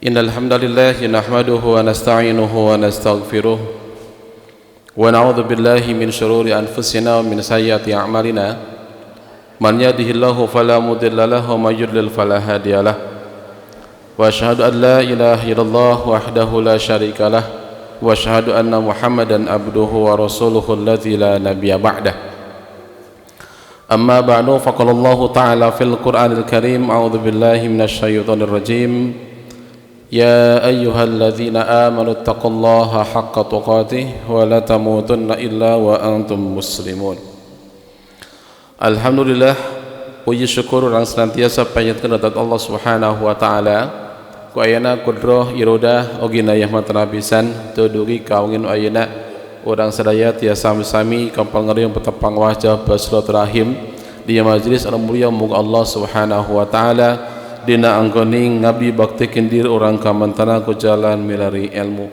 Innal hamdalillah nahmaduhu wa nasta'inuhu wa nastaghfiruh wa na'udzu billahi min shururi anfusina wa min sayyiati a'malina man yahdihillahu fala mudilla lahu wa may yudlil fala hadiyalah wa asyhadu an la ilaha illallah wahdahu la syarika lah wa asyhadu anna Muhammadan abduhu wa rasuluhu alladzi la nabiyya ba'dah. Amma ba'du, faqala Allah ta'ala fil Qur'anil Karim, a'udzu billahi minasy syaithanir rajim. Ya ayyuhalladzina amanu taqullaha haqqa tuqatih wa la tamutunna illa wa antum muslimun. Alhamdulillah, puji syukur orang senantiasa panjatkeun kepada Allah Subhanahu wa taala. Ku ayeuna kudroh irodah ogi nayah matanabisan teu dugi kaungin ayeuna urang sadaya tiasa sami kampal ngeureum petepang wajah bersilaturahim di majelis anu mulia. Muga Allah Subhanahu wa taala dina anggoning ngabdi baktikeun diri urang ka mantana ku jalan milari ilmu.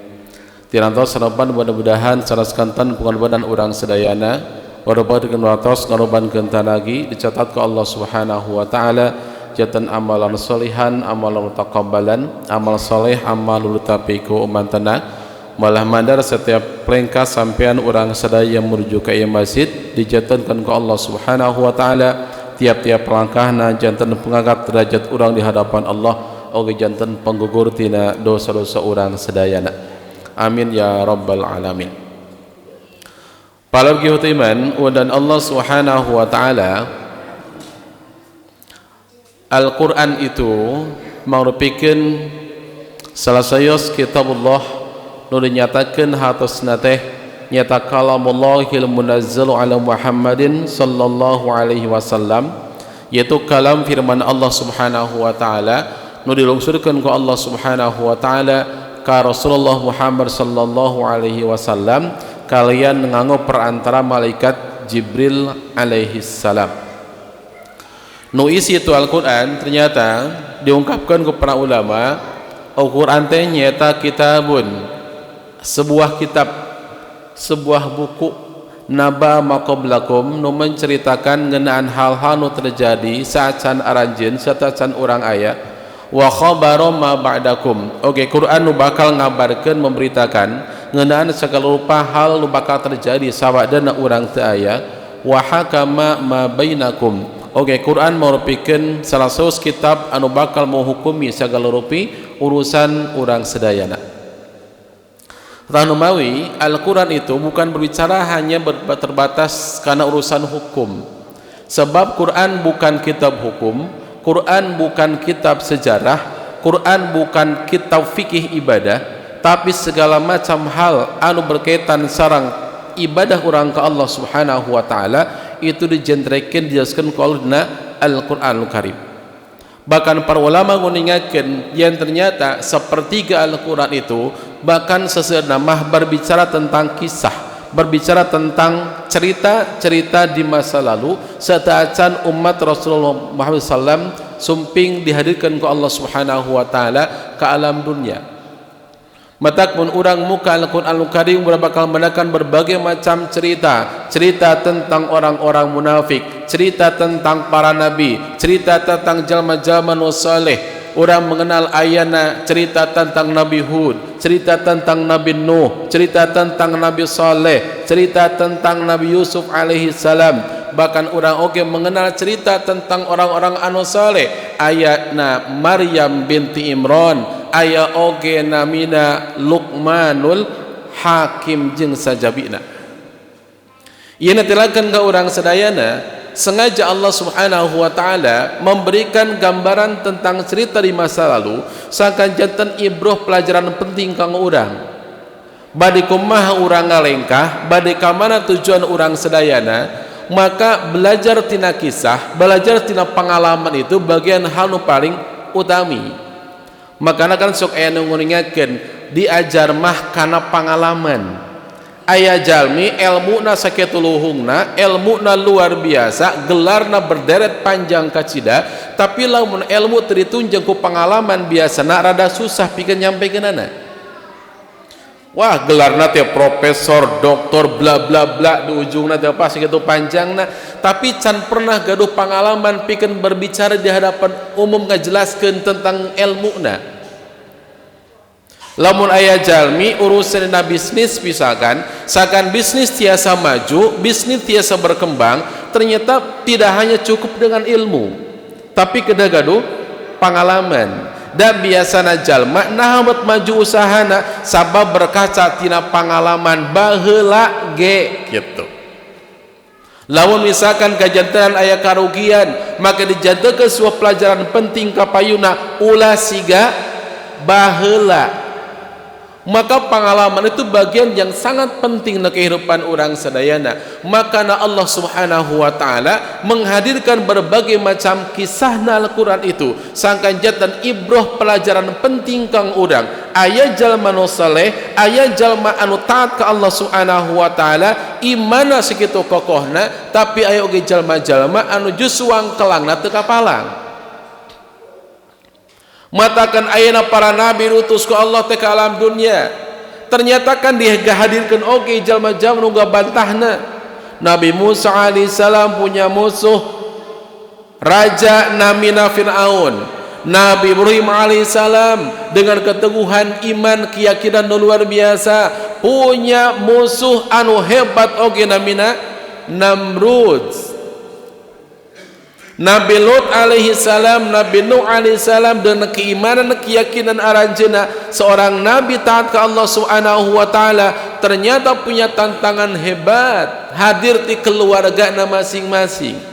Tirantos sarepan mudah-mudahan saraskantan pungan badan urang sadayana warobadkeun watos ngarobankeun tanagi dicatat ku Allah Subhanahu wa taala jatan amalan sholihan, amalan taqabbalan, amal soleh, amal lutapi ku mantana malah mandar setiap pelengkas sampean urang sadaya menuju ka ieu masjid dijatankeun ku Allah Subhanahu wa taala tiap-tiap langkahna janten pengangkat derajat urang di hadapan Allah oge janten penggugur tina dosa-dosa urang sedayana. Amin ya rabbal alamin. Para iman dan Allah Subhanahu wa taala, Al-Qur'an itu merupakan salah sayos kitabullah nu dinyatakeun hatosna teh nyata kalamullahil munazzalu ala Muhammadin sallallahu alaihi wasallam, yaitu kalam firman Allah Subhanahu wa taala nu dilungsurkeun ku Allah Subhanahu wa taala ka Rasulullah Muhammad sallallahu alaihi wasallam kalian nganggo perantara malaikat Jibril alaihi salam. Nu isi itu Al-Qur'an ternyata diungkapkan ku para ulama, Al-Qur'an teh nyata kitabun, sebuah kitab, sebuah buku naba maqablakum nu menceritakan ngeunaan hal-hal nu terjadi saat can aranjeun serta can urang aya wa khabara ma ba'dakum. Oke, Quran nu bakal ngabarkeun memberitakan ngeunaan segala rupa hal nu bakal terjadi sawadana urang teu aya wa hakama ma bainakum. Oke, Quran merupakan salah satu kitab anu bakal menghukumi segala rupi urusan urang sedayana. Tanumawi, Al-Quran itu bukan berbicara hanya terbatas karena urusan hukum. Sebab Quran bukan kitab hukum, Quran bukan kitab sejarah, Quran bukan kitab fikih ibadah, tapi segala macam hal anu berkaitan sareng ibadah urang ka Allah Subhanahu wa taala itu dijentrekeun dijelaskeun ku Al-Qur'anul Karim. Bahkan para ulama nguningatkeun yang ternyata sepertiga Al-Quran itu bahkan sesuatu mah berbicara tentang kisah, berbicara tentang cerita-cerita di masa lalu sataacan umat Rasulullah Muhammad SAW sumping dihadirkan ke Allah Subhanahu wa taala ke alam dunia. Matak pun urang muka Al-Qur'anul Karim bakal menekan berbagai macam cerita tentang orang-orang munafik, cerita tentang para nabi, cerita tentang jalma-jalma nu saleh. Orang mengenal ayana cerita tentang Nabi Hud, cerita tentang Nabi Nuh, cerita tentang Nabi Saleh, cerita tentang Nabi Yusuf alaihi salam. Bahkan orang oge mengenal cerita tentang orang-orang anu saleh, ayatna Maryam binti Imran, aya oge namina Luqmanul Hakim jeung sajabina. Ieu natilakeun ka urang sadayana sengaja Allah Subhanahu wa taala memberikan gambaran tentang cerita di masa lalu sakan janten ibroh pelajaran penting kanggo urang. Bade kumaha urang ngalengkah, bade ka mana tujuan urang sadayana, maka belajar tina kisah, belajar tina pengalaman itu bagian hal nu paling utami. Makana kan sok aya nu nguningatkeun diajar mah kana pengalaman. Aya jalmi elmuna sakitu luhungna, elmuna luar biasa, gelarna berderet panjang kacida, tapi lamun ilmu teu ditunjang ku pengalaman biasana rada susah pikeun nyampekeunana. Wah, gelarna teh profesor, doktor, bla bla bla, di ujungna teh pas kitu panjangna, tapi can pernah gaduh pengalaman pikeun berbicara di hadapan umum ngajelaskeun tentang ilmuna. Lamun aya jalmi urusan na bisnis misalkan, sakan bisnis tiasa maju, bisnis tiasa berkembang, ternyata tidak hanya cukup dengan ilmu, tapi kedah gaduh pengalaman. Dan biasana jalma nah buat maju usahana sabab berkaca tina pengalaman baheula ge gitu. Lamun misalkan kajantan aya karugian, maka dijadikan sebuah pelajaran penting kapayuna ulah siga baheula. Maka pengalaman itu bagian yang sangat penting dalam kehidupan orang sadayana. Maka Allah Subhanahu wa taala menghadirkan berbagai macam kisah na Al-Qur'an itu sangkan jatan ibrah pelajaran penting kang urang. Aya jalma nu saleh, aya jalma anu taat ka Allah Subhanahu wa taala, imana sakitu kokohna, tapi aya oge jalma-jalma anu juswang kelangna teu kapalang. Matakan ayana para nabi utus ku Allah teh ka alam dunia, ternyata kan dihadirkan oge jalma-jalma nu gabantahna. Nabi Musa alaihissalam punya musuh raja namina Fir'aun. Nabi Ibrahim alaihissalam dengan keteguhan iman keyakinan nu luar biasa punya musuh anu hebat oge namina Namrud. Nabi Lut alaihi salam, Nabi Nuh alaihi salam dengan keimanan keyakinan aranjeuna seorang nabi taat ke Allah Subhanahu wa taala ternyata punya tantangan hebat hadir di keluargana masing-masing.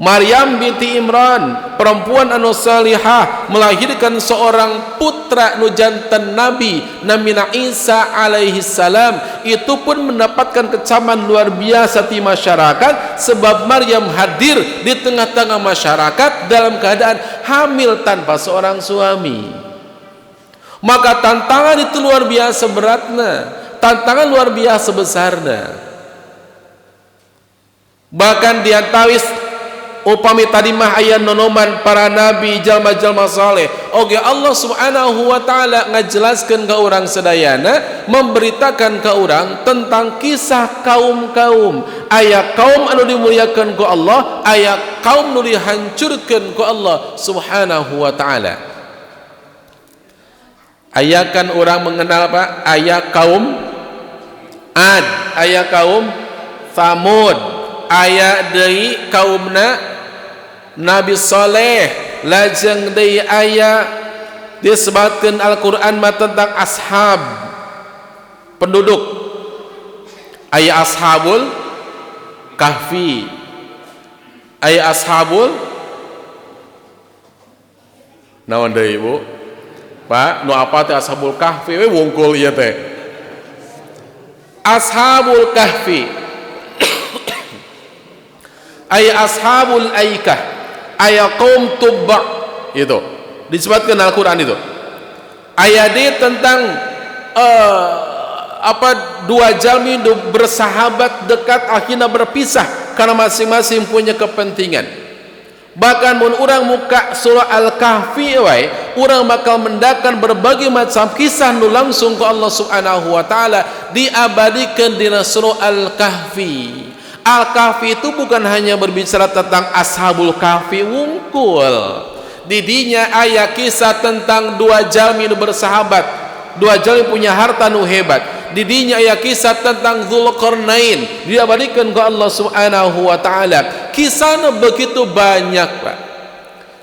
Maryam binti Imran, perempuan anu salihah, melahirkan seorang putra nu jantan nabi namina Isa alaihi salam. Itu pun mendapatkan kecaman luar biasa di masyarakat sebab Maryam hadir di tengah-tengah masyarakat dalam keadaan hamil tanpa seorang suami. Maka tantangan itu luar biasa beratnya, tantangan luar biasa besarnya. Bahkan diantawis upami tadi mah aya nonoman para nabi jalma-jalma saleh oge Allah Subhanahu wa taala ngajelaskeun ka urang sadayana, memberitakan ka urang tentang kisah kaum-kaum. Aya kaum anu dimuliakeun ku Allah, aya kaum nu dihancurkeun ku Allah Subhanahu wa taala. Aya kan urang mengenal apa? Aya kaum Ad, aya kaum Thamud, aya deui kaumna Nabi Saleh, lajeng deui aya disebutkeun Al-Qur'an mah tentang ashab penduduk. Aya ashabul kahfi, aya ashabul naon deui Bu? Pak, nu apa teh ashabul kahfi we wungkul ieu teh. Ashabul kahfi aya ashabul aikah, aya kaum Tubba, itu disebutkan Al-Qur'an itu. Aya di tentang dua jalmi bersahabat dekat akhirnya berpisah karena masing-masing punya kepentingan. Bahkan mun urang muka surah Al-Kahfi wae, urang bakal mendakan berbagai macam kisah nu langsung ke Allah Subhanahu wa taala diabadikan di surah Al-Kahfi. Al-Kahfi itu bukan hanya berbicara tentang ashabul kahfi wungkul. Didinya aya kisah tentang dua jalmi nu bersahabat, dua jalmi punya harta nu hebat. Didinya aya kisah tentang Dzulqarnain diabadikan ke Allah Subhanahu wa taala. Kisahna begitu banyak, Pak.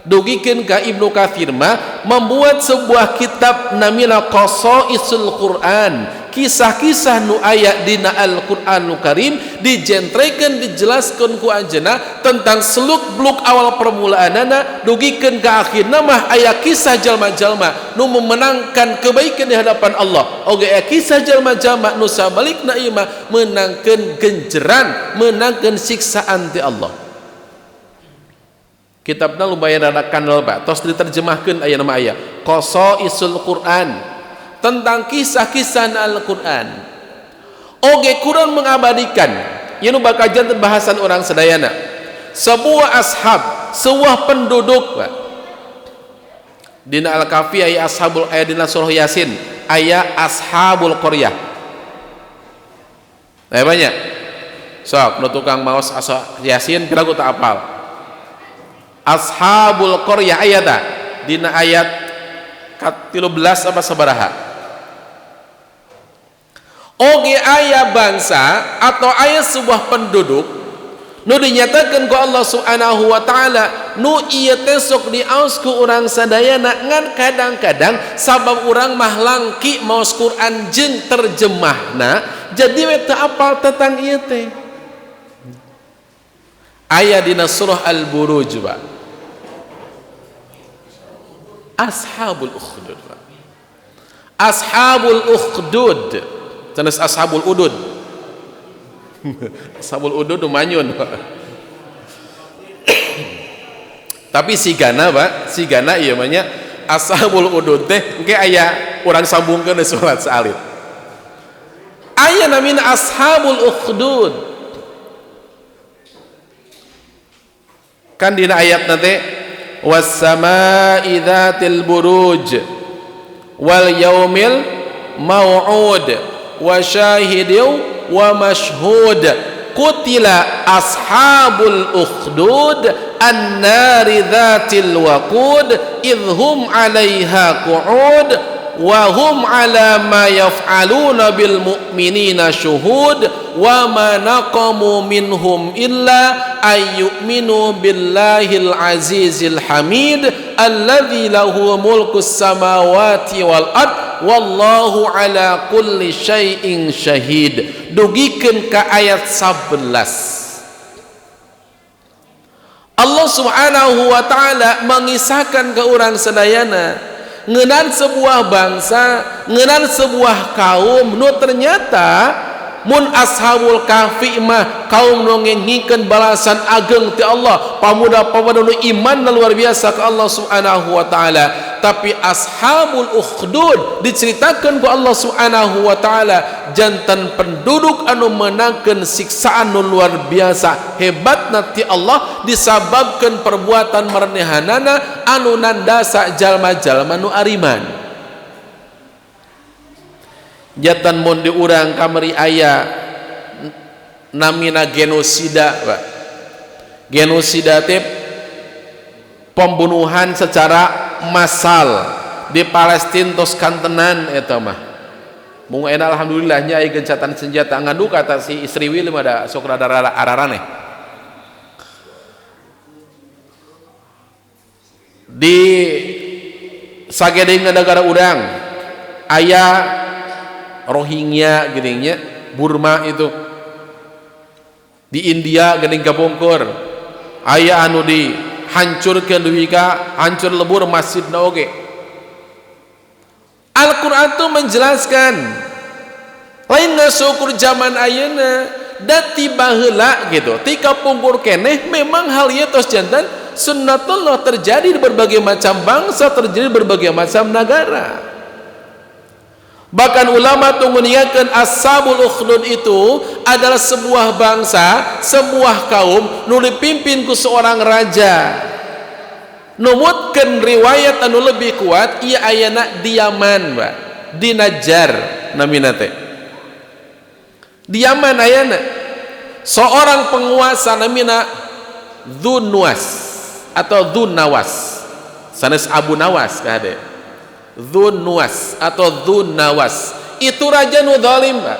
Dugikeun ka Ibnu Katsir mah membuat sebuah kitab namina Qasaisul Quran, kisah-kisah nu aya dina Al-Qur'anul Karim dijentrekeun dijelaskeun ku anjeunna tentang seluk-beluk awal permulaanana dugikeun ka akhirna mah aya kisah jalma-jalma nu memenangkan kebaikan di hadapan Allah. Oge aya kisah jalma-jalma nu sabalikna ieu mah menangkeun genjeran, menangkeun siksaan ti Allah. Kitabna lumayan rada kandel Pak, tos diterjemahkeun aya nama aya Qasaisul Quran, tentang kisah-kisah Al-Qur'an. Oge Quran mengabadikan ieu nu bakal janten bahasan orang sadayana. Sebuah ashab, sebuah penduduk Pak. Dina Al-Kahfi aya ashabul, aya dina surah Yasin aya ashabul qaryah. Aya banyak. Sok nu tukang maos asa Yasin kira ku tak apal. Ashabul qaryah ayata dina ayat 13 apa sabaraha. Oge aya bangsa atau aya sebuah penduduk nu dinyatakan ku Allah Subhanahu wa taala nu ieu teh sok diaos ku urang sadayana ngan kadang-kadang sabab urang mah langki maos Quran jeung terjemahna jadi we teu apal tentang ieu teh. Aya dina surah Al-Buruj ba. Ashabul Ukhdud. Ashabul Ukhdud. Sanes Ashabul Udud. Ashabul Udud manyun. Tapi sigana Pak, sigana ieu mah nya Ashabul Udud teh engke aya urang sambungkeun salat salib. Aya namina Ashabul Ukhdud. Kan dina ayat nanti was-samaa'i dzatil buruj wal yaumil mau'ud wa syahidin wa mashhud qutila ashabul ukhdud an-nari dzatil waqud idhum 'alaiha qu'ud wa hum 'ala ma yaf'aluna bil mu'minina syuhud wa ma naqamu minhum illa ayyuminu billahil azizil hamid alladzi lahu mulkus samawati wal ard wallahu ala kulli syai'in syahid. Dugikeun ka ayat 11 Allah Subhanahu wa taala mengisahkan ke urang sadayana ngeunaan sebuah bangsa, ngeunaan sebuah kaum nu ternyata mun ashabul kahfi mah kaum nu ngengikeun balasan ageng ti Allah, pamuda-pamuda nu iman luar biasa ke Allah Subhanahu wa taala. Tapi ashabul ukhdud diceritakan ku Allah Subhanahu wa taala jantan penduduk anu menangkeun siksaan nu luar biasa hebatna ti Allah disababkeun perbuatan marenehanana anu nandasa jalma-jalma nu ariman. Jatan mun di urang kamari aya namina genosida Pak. Genosida teh pembunuhan secara massal di Palestina tos kantenan eta mah. Mung ena alhamdulillah nya aya gencatan senjata ngadu kata si istri Wil mah da sok rada araraneh. Di sagedengna negara urang aya Rohingya geuning nya Burma itu di India geuning gabongkor aya anu di hancurkeun duwi ka hancur lebur masjidna oge. Al-Qur'an tuh menjelaskan lain ngasukur zaman ayeuna da tiba heula gitu tika pungkur keneh memang hal ieu tos jantan sunnatullah terjadi di berbagai macam bangsa, terjadi di berbagai macam negara. Bahkan ulama tunguniakeun ashabul ukhdud itu adalah sebuah bangsa, sebuah kaum nu dipimpin ku seorang raja. Numutkeun riwayat anu lebih kuat ieu ayana di Yaman, Pak. Di Najjar namina teh. Di Yaman ayana seorang penguasa namina Dzunnuwas atau Dzunnawas. Sanes Abu Nawas kade. Dzunnuwas atau Dzunnawas itu raja nu zalim Pak.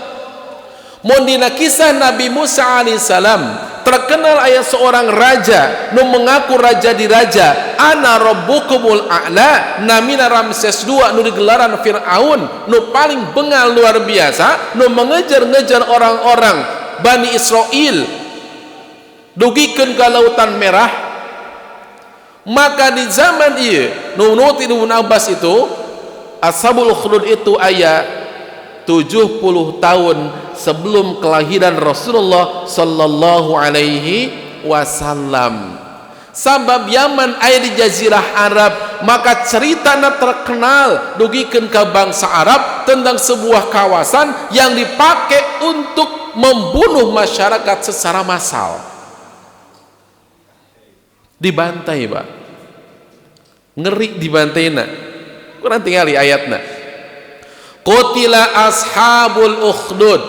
Mun dina kisah Nabi Musa alaihissalam terkenal aya seorang raja nu mengaku raja di raja ana rabbukumul a'la namina Ramses II nu digelaran Firaun nu paling bengal luar biasa nu mengejar-ngejar orang-orang Bani Israel dugikeun ka Lautan Merah. Maka di zaman ieu nu nuti Ibnu Abbas itu Ashabul Ukhdud itu aya 70 tahun sebelum kelahiran Rasulullah sallallahu alaihi wasallam. Sabab Yaman aya di jazirah Arab, maka ceritana terkenal dugikeun ka bangsa Arab tentang sebuah kawasan yang dipakai untuk membunuh masyarakat secara massal. Dibantai, Pak. Ngeri dibantaina. Kurang tinggali ayatna. Qutila ashabul ukhdud.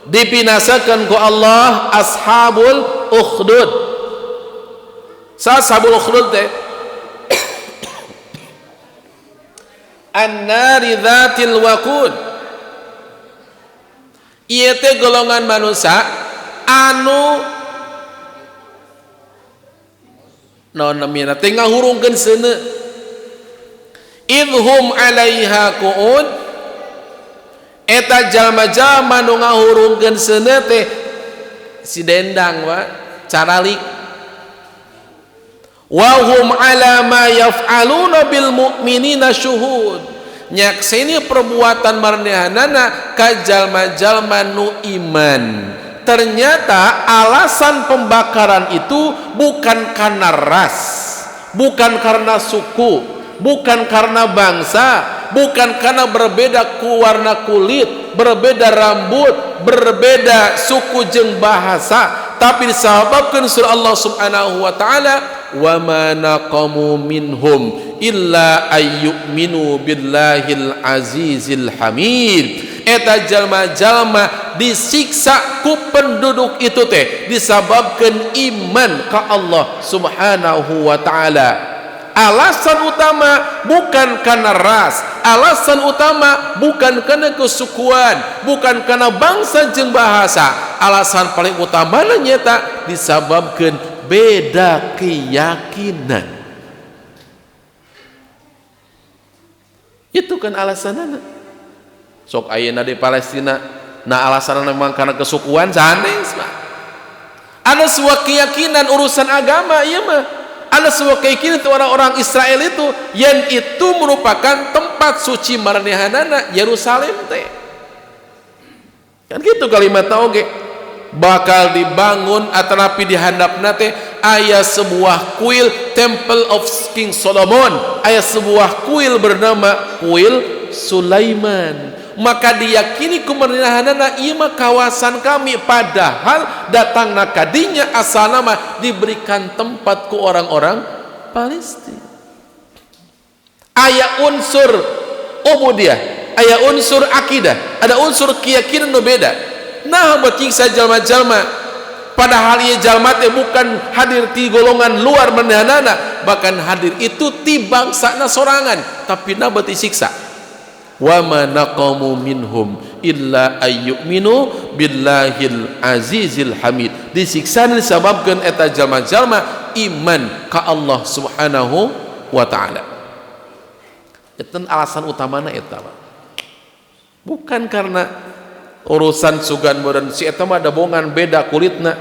Dipinasakan ku Allah ashabul ukhdud. Sa ashabul ukhdud teh an-nari dzatil waqud. Ieu teh golongan manusia anu naon namina teh ngahurungkeun seuneu. Idhum 'alaiha qu'ud, eta jalma-jalma nu ngahurungkeun seuneu teh si dendang wa caralik. Wa hum 'ala ma yaf'aluna bil mu'minina syuhud, nyakseni perbuatan marnehanana ka jalma-jalma nu iman. Ternyata alasan pembakaran itu bukan karena ras, bukan karena suku, bukan karena bangsa, bukan karena berbeda warna kulit, berbeda rambut, berbeda suku jeung bahasa, tapi disebabkan surah Allah Subhanahu wa taala, wa ma naqamu minhum illa ayyuminu billahil azizil hamid. Eta jalma-jalma disiksa ku penduduk itu teh disababkan iman ka Allah Subhanahu wa taala. Alasan utama bukan karena ras, alasan utama bukan karena kesukuan, bukan karena bangsa jeung bahasa. Alasan paling utama nyata disababkan beda keyakinan. Itu kan alasanana. Sok ayeuna di Palestina na alasanna memang karena kesukuan sanes mah. Ada sebuah keyakinan urusan agama ieu mah. Ada sebuah keyakinan orang-orang Israel itu yang itu merupakan tempat suci marnehanana Yerusalem teh. Kan gitu kalimatna oge. Bakal dibangun atanapi di handapna teh aya sebuah kuil Temple of King Solomon, aya sebuah kuil bernama Kuil Sulaiman. Maka diyakini kumarnehanana ieu mah kawasan kami, padahal datangna kadinya asalna mah diberikan tempat ku orang-orang Palestina. Aya unsur ubudiyah, aya unsur akidah, ada unsur keyakinan nu beda. Nah beuting jalma-jalma padahal ieu jalma teh bukan hadir ti golongan luar marnehanana, bahkan hadir itu ti bangsana sorangan, tapi na beuti siksa. Wa ma naqamu minhum illa ayyuminu billahil azizil hamid. Disiksa disebabkan eta jalma-jalma iman ka Allah Subhanahu wa taala. Eta alasan utamana eta mah. Bukan karena urusan sugan meureun si eta mah dabongan beda kulitna,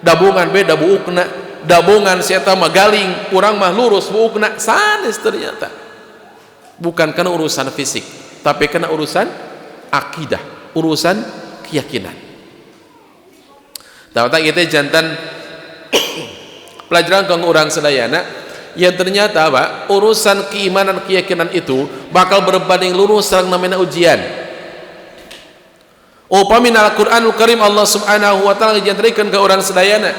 dabongan beda buukna, dabongan si eta mah galing, urang mah lurus buukna, sanes ternyata. Bukan karena urusan fisik, tapi karena urusan akidah, urusan keyakinan. Tahu tak kita jantan pelajaran kanggo urang sadayana yang ternyata apa urusan keimanan keyakinan itu bakal berbanding lurus sareng namina ujian. Upami Al-Qur'anul Karim Allah Subhanahu wa taala ngajantrikeun ka urang sadayana.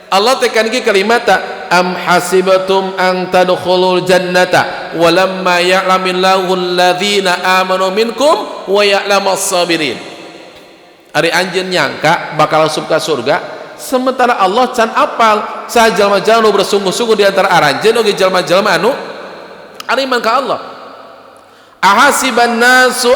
Allah tekan ki kalimata am hasibatum an tadkhulul jannata walamma ya'lamillahu alladzina amanu minkum wa ya'lamas sabirin. Ari anjeun nyangka bakal masuk ka surga sementara Allah can apal sa jalma-jalma nu bersungguh-sungguh di antara aranjeun oge jalma-jalma anu iman ka Allah. Ahasiban nasu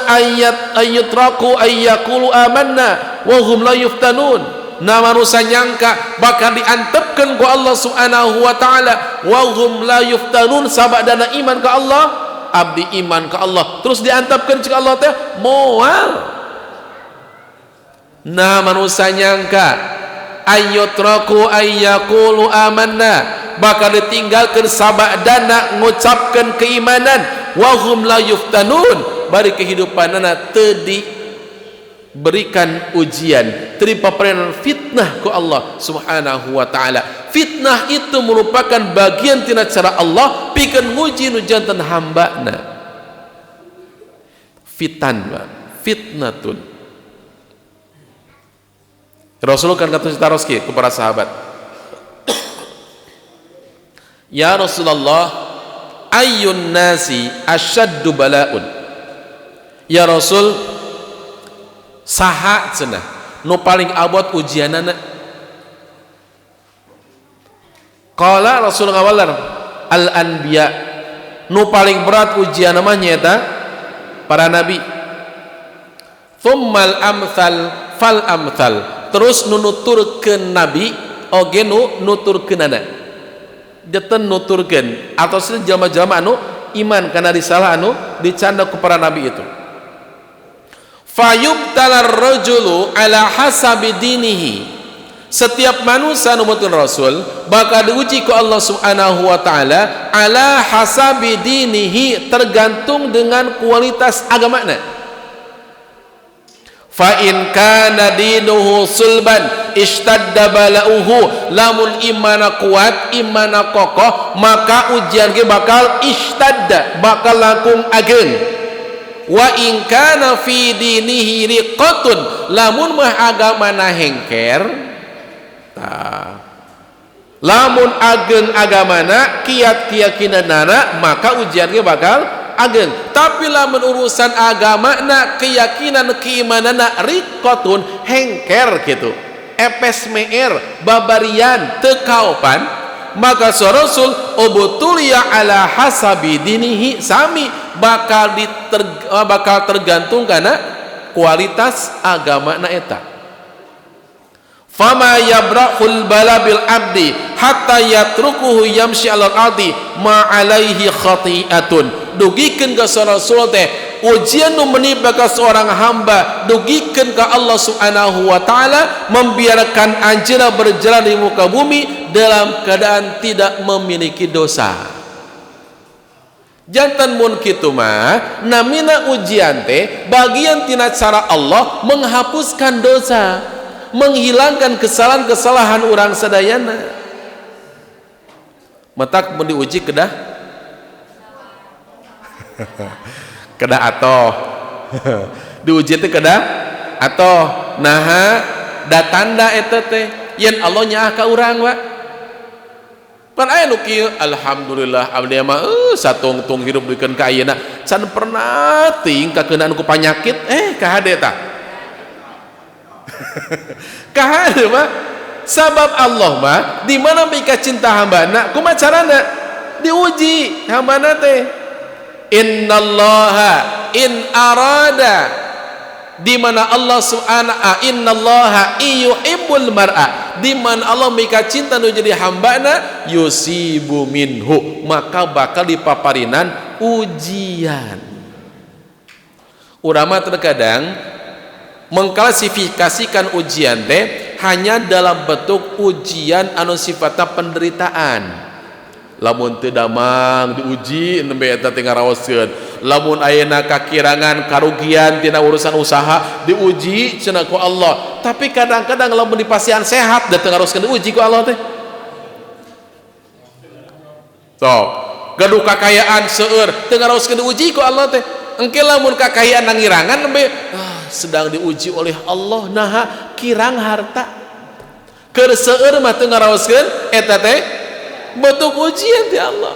ayyutraku ayyaqulu amanna wa hum la yuftanun. Na manusia nyangka bakal diantepkeun ku Allah Subhanahu wa taala wa hum la yuftanun sabadana iman ka Allah, abdi iman ka Allah terus diantepkeun cik Allah teh moal. Na manusia nyangka ayyutraku ayyaqulu amanna bakal ditinggalkeun sabadana ngucapkeun keimanan wa hum la yuftanun bari kehidupanana teu berikan ujian, terima peran fitnah ku Allah Subhanahu wa taala. Fitnah itu merupakan bagian tina cara Allah pikeun nguji nu janten hambana. Fitnatun. Rasul kan kata taroski kepada sahabat. Ya Rasulullah, ayyun nasi asyaddu bala'un. Ya Rasul, saha cenah nu paling abot ujianana? Qala Rasul ngawalar al anbiya, nu paling berat ujian namanya eta para nabi. Thummal amthal fal amthal, terus nu nuturkeun nabi oge nu nuturkeunana, jeuteun nuturkeun atau jelema-jelema anu iman kana risalah anu dicanda ku para nabi itu. Fayubtalar rajulu ala hasabi dinihi, setiap manusia nubuatkeun rasul bakal diuji ku Allah Subhanahu wa taala ala hasabi dinihi, tergantung dengan kualitas agamana. Fa in kana dinuhu sulban ishtadda balauhu, lamun imana kuat imana kokoh maka ujian ge bakal ishtadda, bakal langkung ageun. Wa in kana fi dinihi riqatun, lamun mah agamana hengker, lamun ageun agamana kiat keyakinanana maka ujian ge bakal ageun. Tapi lamun urusan agamana keyakinan keimanana riqatun hengker gitu, epes meer babarian teu kaopan, maka rasul ubutuliya ala hasabi dinihi, sami bakal tergantung karena kualitas agamana eta. Fama yabrahul bala bil abdi hatta yatrukuhu yamshi alal ardi ma alaihi khati'atun. Dugikeun ka rasul teh ujian nu menimpa ka seorang hamba, dugikeun ka Allah Subhanahu wa taala membiarkan anjeunna berjalan di muka bumi dalam keadaan tidak memiliki dosa. Jantan mun kitu mah namina ujian teh bagian tina cara Allah menghapuskan dosa, menghilangkan kesalahan-kesalahan orang sadayana. Matak mun diuji kedah kedah atoh diuji teh kedah atoh naha datanda eta teh yen Allah nyaah ka urang wa. Pan aya nu kieu alhamdulillah abdi mah satungtung hidup dikeun ka ayeuna can pernah ting kakeunaan ku panyakit ka hade tah ka hade mah sabab Allah mah di mana mika cinta hambana kumaha carana diuji hambana teh. Innallaha in arada, di mana Allah subhanahu innallaha yuhibbul mar'a, di mana Allah mika cinta nu jadi hambana yusibu minhu, maka bakal dipaparinan ujian. Ulama terkadang mengklasifikasikan ujian teh hanya dalam bentuk ujian anu sifatna penderitaan. Lamun teu damang diuji nembe eta teh ngaraoskeun, lamun ayeuna kakirangan karugian tina urusan usaha diuji cenah ku Allah. Tapi kadang-kadang lamun dipasihan sehat da teu ngaraoskeun diuji ku Allah teh. So, gaduh kakayaan seueur teu ngaraoskeun diuji ku Allah teh. Engke lamun kakayaan nangirangan nembe sedang diuji oleh Allah naha kirang harta. Keur seueur mah teu ngaraoskeun eta teh bentuk ujian di Allah.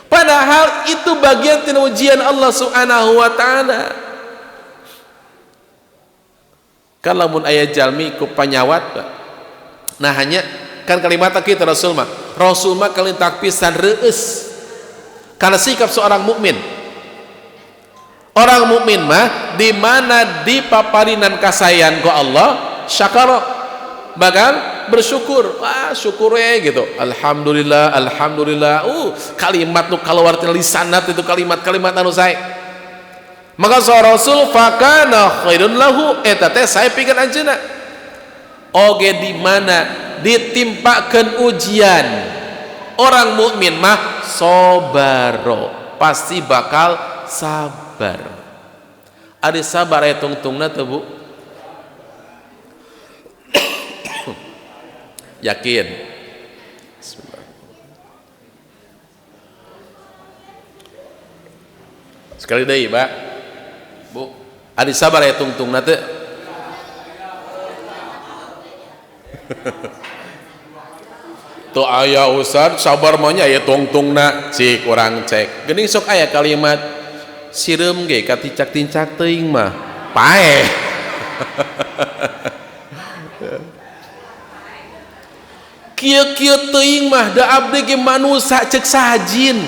Padahal itu bagian tina ujian Allah Subhanahu wa taala. Kan lamun aya jalmi ku panyawat, nah hanya kan kalimat kita Rasul mah kalimat pisan reueus karena sikap seorang mukmin. Orang mukmin mah di mana dipaparinan kasayan ku Allah syakara, bakal bersyukur, syukur gitu, alhamdulillah alhamdulillah. Kalimat nu kaluar tina lisanna itu kalimat-kalimat anu sae. Maka saha Rasul fakana khairun lahu, eta teh sae pikeun anjeunna. Oge di mana ditimpakeun ujian, orang mukmin mah sobaro, pasti bakal sabar. Ada sabar aya tungtungna teu Bu? Yakin? Bismillah. Sekali deui, Pak. Bu, ada sabar ya tungtung nate. Tuh aya Ustaz sabar mah nya aya tungtungna cik urang cek. Geuning sok aya kalimat sireum ge katicak-tincak teuing mah paeh. kieu-kieu teuing mah da abdi ge manusia cek sajin.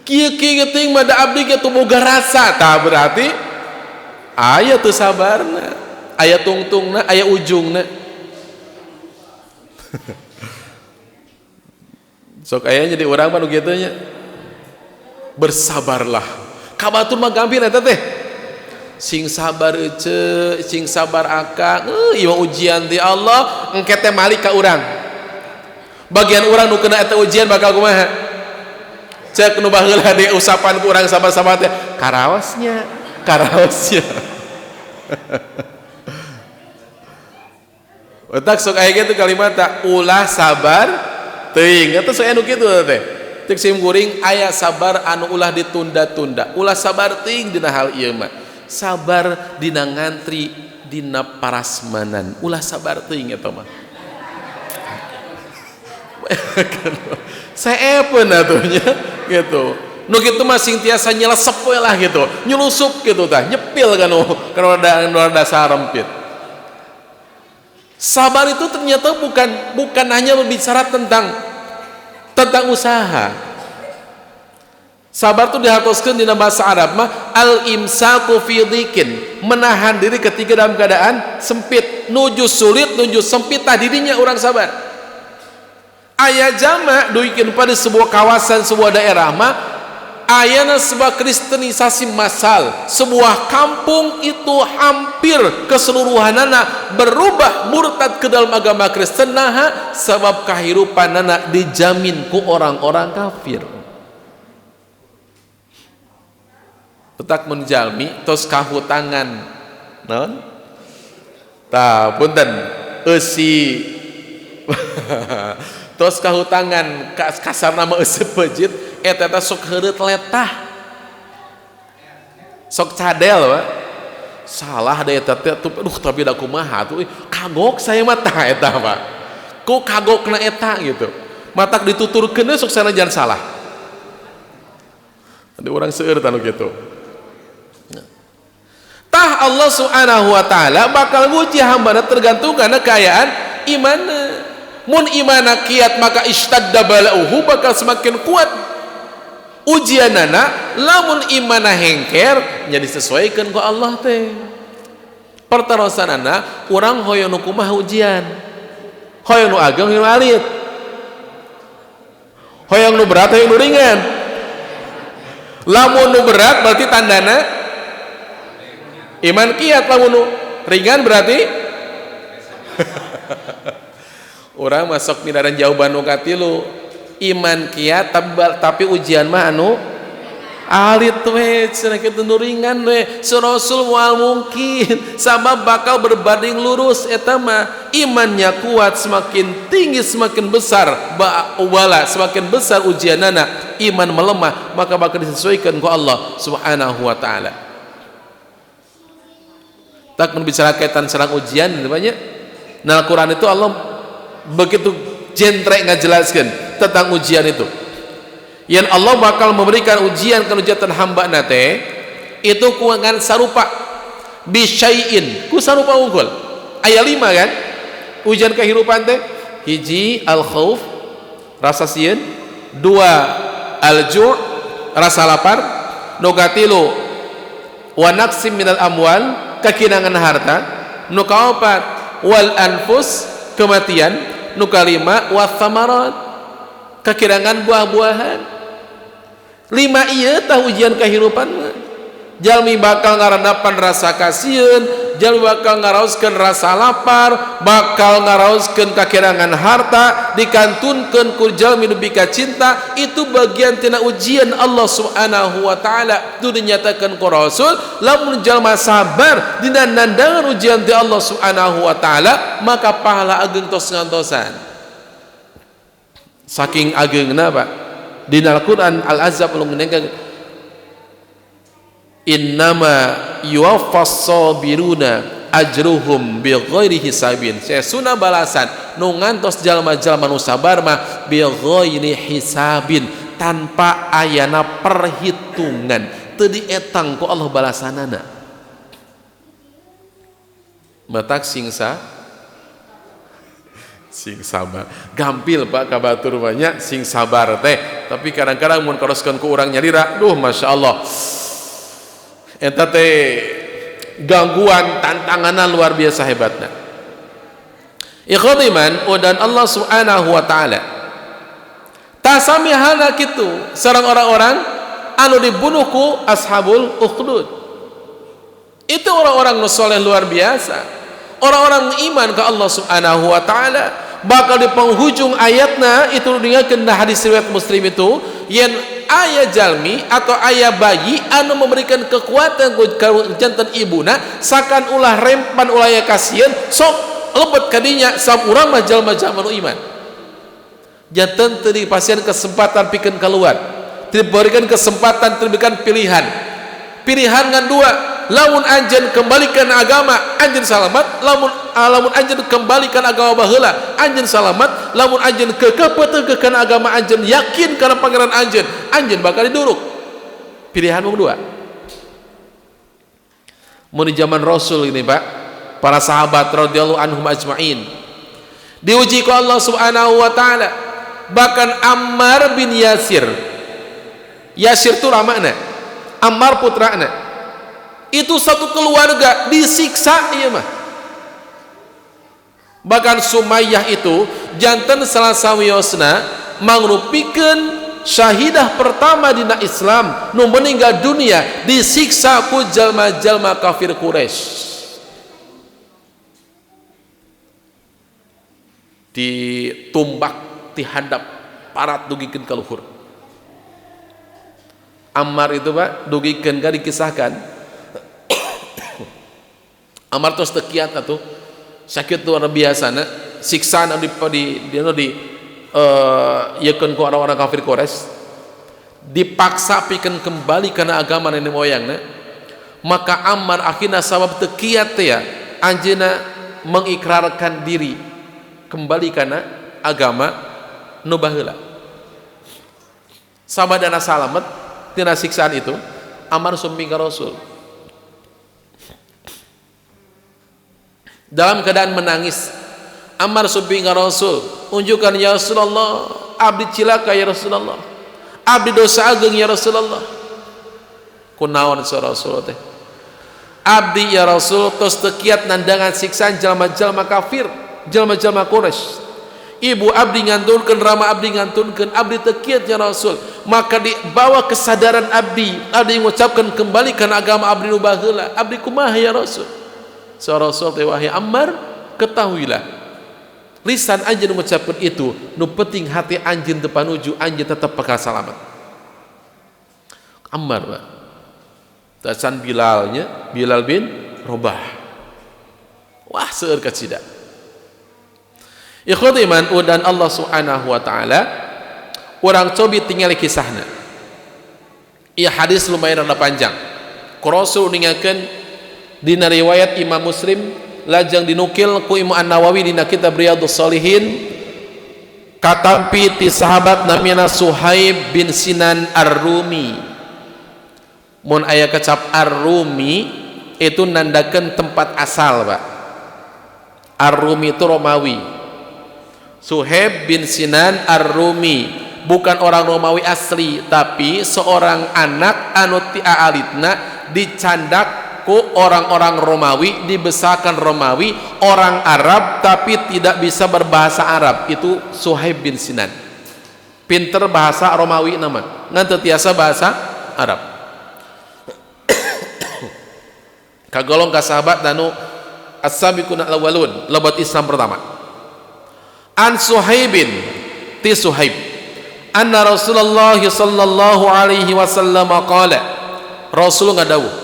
Kieu-kieu teuing mah da abdi ge teu boga rasa, tah berarti aya teu sabarna, aya tungtungna, aya ujungna. Sok aya jadi urang mah nu kitu nya. Bersabarlah. Kabatur mah gampir eta teh. Sing sabar ece, sing sabar akang, ieu ujian ti Allah engke teh malik ka urang. Bagian urang nu kena eta ujian bakal kumaha? Cek nu baheula di usapan ku urang sabar-sabar teh, karaosnya, karaosnya. Otak sok aya kitu kalimat tak ulah sabar teuing. Eta sok anu kitu teh. Cek sim kuring aya sabar anu ulah ditunda-tunda. Ulah sabar teuing dina hal ieu mah. Sabar dina ngantri dina parasmanan. Ulah sabar teuing eta mah. Saepeun atuhnya gitu. Nu kitu mah sing tiasa nyelesep we lah gitu. Nyulusup gitu tah, nyepil kana rada sarempit. Sabar itu ternyata bukan hanya berbicara tentang usaha. Sabar itu dihartoskeun dina bahasa Arab mah al-imsaku fi dhikin, menahan diri ketika dalam keadaan sempit, nuju sulit, nuju sempit tah dirinya orang sabar. Aya jama duikeun pada sebuah kawasan, sebuah daerah mah ayana sebuah kristenisasi massal, sebuah kampung itu hampir keseluruhanana berubah murtad ke dalam agama Kristen, nah sebab kahirupanana dijamin ku orang-orang kafir. Petak menjalmi tos kahutangan naon tah punten eusi tos kahutangan kasar nama eusi pejit eta sok heureut letah sok cadel wa salah da eta teh aduh tapi da kumaha tuh kagok saya mah tah eta mah ku kagokna eta gitu matak dituturkeun sok sanajan salah ada orang seueur tanu kitu. Tah Allah subhanahu wa ta'ala bakal nguji hambana tergantung karena kekayaan imanna. Mun imana kiat maka ishtadda bala'uhu bakal semakin kuat ujianana. Lamun imana hengker nya disesuaikan ku Allah teh. Pertarosanana urang hoyong nu kumaha ujian, hoyong nu ageng hoyong nu alit, hoyong nu berat hoyong nu ringan. Lamun nu berat berarti tandana iman kiat, lamun ringan berarti orang masuk mindaran jawaban nu katilu iman kiat tapi ujian mah anu alit we cenah kitu nu ringan we surasul moal mungkin sabab bakal berbanding lurus eta mah imannya kuat semakin tinggi semakin besar wala semakin besar ujianana iman melemah maka bakal disesuaikan ku Allah subhanahu wa ta'ala. Tak berbicara kaitan serang ujian banyak. Nah Al-Quran itu Allah begitu jentrek ngajelaskan tentang ujian itu. Yang Allah bakal memberikan ujian kenujian hamba nate itu kuangan sarupa bisyai'in ku sarupa unggul. Ayat 5 kan ujian kehidupan teh hiji al-khauf rasa sieun, 2 al-ju' rasa lapar, nogatilu wa naqsim minal amwal kekinangan harta, nu kaopat wal anfus kematian, nu kalima wathamarat kekirangan buah-buahan. 5 ieu tah ujian kehidupan mah. Jalmi bakal ngarandapan rasa kasieun, jalmi bakal ngaraoskeun rasa lapar, bakal ngaraoskeun kakirangan harta, dikantunkeun ku jalmi nu bika cinta. Itu bagian tina ujian Allah subhanahu wa ta'ala. Itu dinyatakan ku Rasul lamun jalma sabar dina nandangan ujian ti Allah subhanahu wa ta'ala maka pahala ageung tos ngantosan. Saking ageungna Pak dina Al-Qur'an Al-Ahzab ulun ngenengkeun innama yuwaffas sabiruna ajruhum bighairi hisabin. Sesuna balasan nu ngantos jalma-jalma nu sabar mah bighairi hisabin tanpa ayana perhitungan teu dietang ku Allah balasanana. Matak singsa sing sabar gampil Pak kabatur banyak sing sabar teh, tapi kadang-kadang mun karoskeun ku urang nyalira duh Masya Allah eta teh gangguan tantanganna luar biasa hebatna. Ikhwati iman dan Allah Subhanahu wa taala tasami halna kitu sareng orang-orang anu dibunuh ku ashabul ukhdud. Itu orang-orang nu saleh luar biasa, orang-orang iman ke Allah Subhanahu wa taala. Bakal di penghujung ayatna itu dingakeun hadis riwayat Muslim itu yen aya jalmi atau aya bayi anu memberikan kekuatan ku janten ibuna sakan ulah rempan ulah aya kasieun sok lebet kadinya sam urang mah jalma-jalma nu iman. Janten teu dipasieun kesempatan pikeun keluar, diberikan kesempatan, diberikan pilihan ngan dua, lamun anjeun kembalikan agama anjeun salamat, lamun anjeun kembalikan agama baheula anjeun salamat, lamun anjeun kekepeuteungkeun agama anjeun yakin kana pangeran anjeun bakal diduruk. Pilihan mung dua. Mun di zaman Rasul ini Pak, para sahabat radhiyallahu anhum ajmain diuji ku Allah Subhanahu wa taala. Bahkan Ammar bin Yasir itu ramana, Ammar putrana, itu satu keluarga disiksa ieu mah. Bahkan Sumayyah itu janten salah sawiosna mangrupikeun syahidah pertama dina Islam nu meninggal dunia disiksa ku jalma-jalma kafir Quraisy. Ditumbak dihadap parat dugikeun ka luhur. Ammar itu Pak dugikeun ka dikisahkan Ammar tos teu kiat atuh sakit luar biasa na siksaan anu yekeun ku orang-orang kafir Quraisy dipaksa pikeun kembali kana agama nenek moyangna. Maka Ammar akhirna sabab teu kiat teh ya anjeunna mengikrarkan diri kembali kana agama nu baheula. Sabadana salamet tina siksaan itu Ammar sumping ka Rasul dalam keadaan menangis. Ammar sumping ka Rasul, unjukkan ya Rasulullah, abdi cilaka ya Rasulullah, abdi dosa ageng ya Rasulullah. Kunaon sa Rasul teh? Abdi ya Rasul tos teu kiat nandangan siksaan jalma-jalma kafir, jalma-jalma Quraisy. Ibu abdi ngantunkeun, rama abdi ngantunkeun, abdi teu kiat ya Rasul. Maka dibawa kesadaran abdi mengucapkan kembali kana agama abdi nu baheula. Abdi kumaha ya Rasul? Sa Rasul teh wahai Ammar, ketahuilah lisan anjeun mengucapkan itu nu penting hati anjeun teu panuju, anjeun tetep bakal salamet. Ammar Pak. Tacan Bilalnya, Bilal bin Rabah. Wah seueur ka cida. Ikhwati iman dan Allah Subhanahu wa taala urang cobi tinggal kisahna. Ieu hadis lumayan rada panjang. Ku Rasul ningakeun dina riwayat Imam Muslim lajeng dinukil ku Imam An-Nawawi dina kitab Riyadhus Shalihin katampi ti sahabat namina Suhaib bin Sinan Ar-Rumi. Mun aya kecap Ar-Rumi itu nandakeun tempat asal Pak. Ar-Rumi itu Romawi. Suhaib bin Sinan Ar-Rumi bukan orang Romawi asli, tapi seorang anak anu ti alitna dicandak ku orang-orang Romawi, dibesarkan Romawi, orang Arab tapi tidak bisa berbahasa Arab. Itu Suhaib bin Sinan. Pinter bahasa Romawi nama, ngan teu tiasa bahasa Arab. Kagolong ka sahabat anu as-sabiqun al-awwalun, lebat Islam pertama. An Suhaibin ti Suhaib anna Rasulullah sallallahu alaihi wasallam qala, Rasul ngadawuh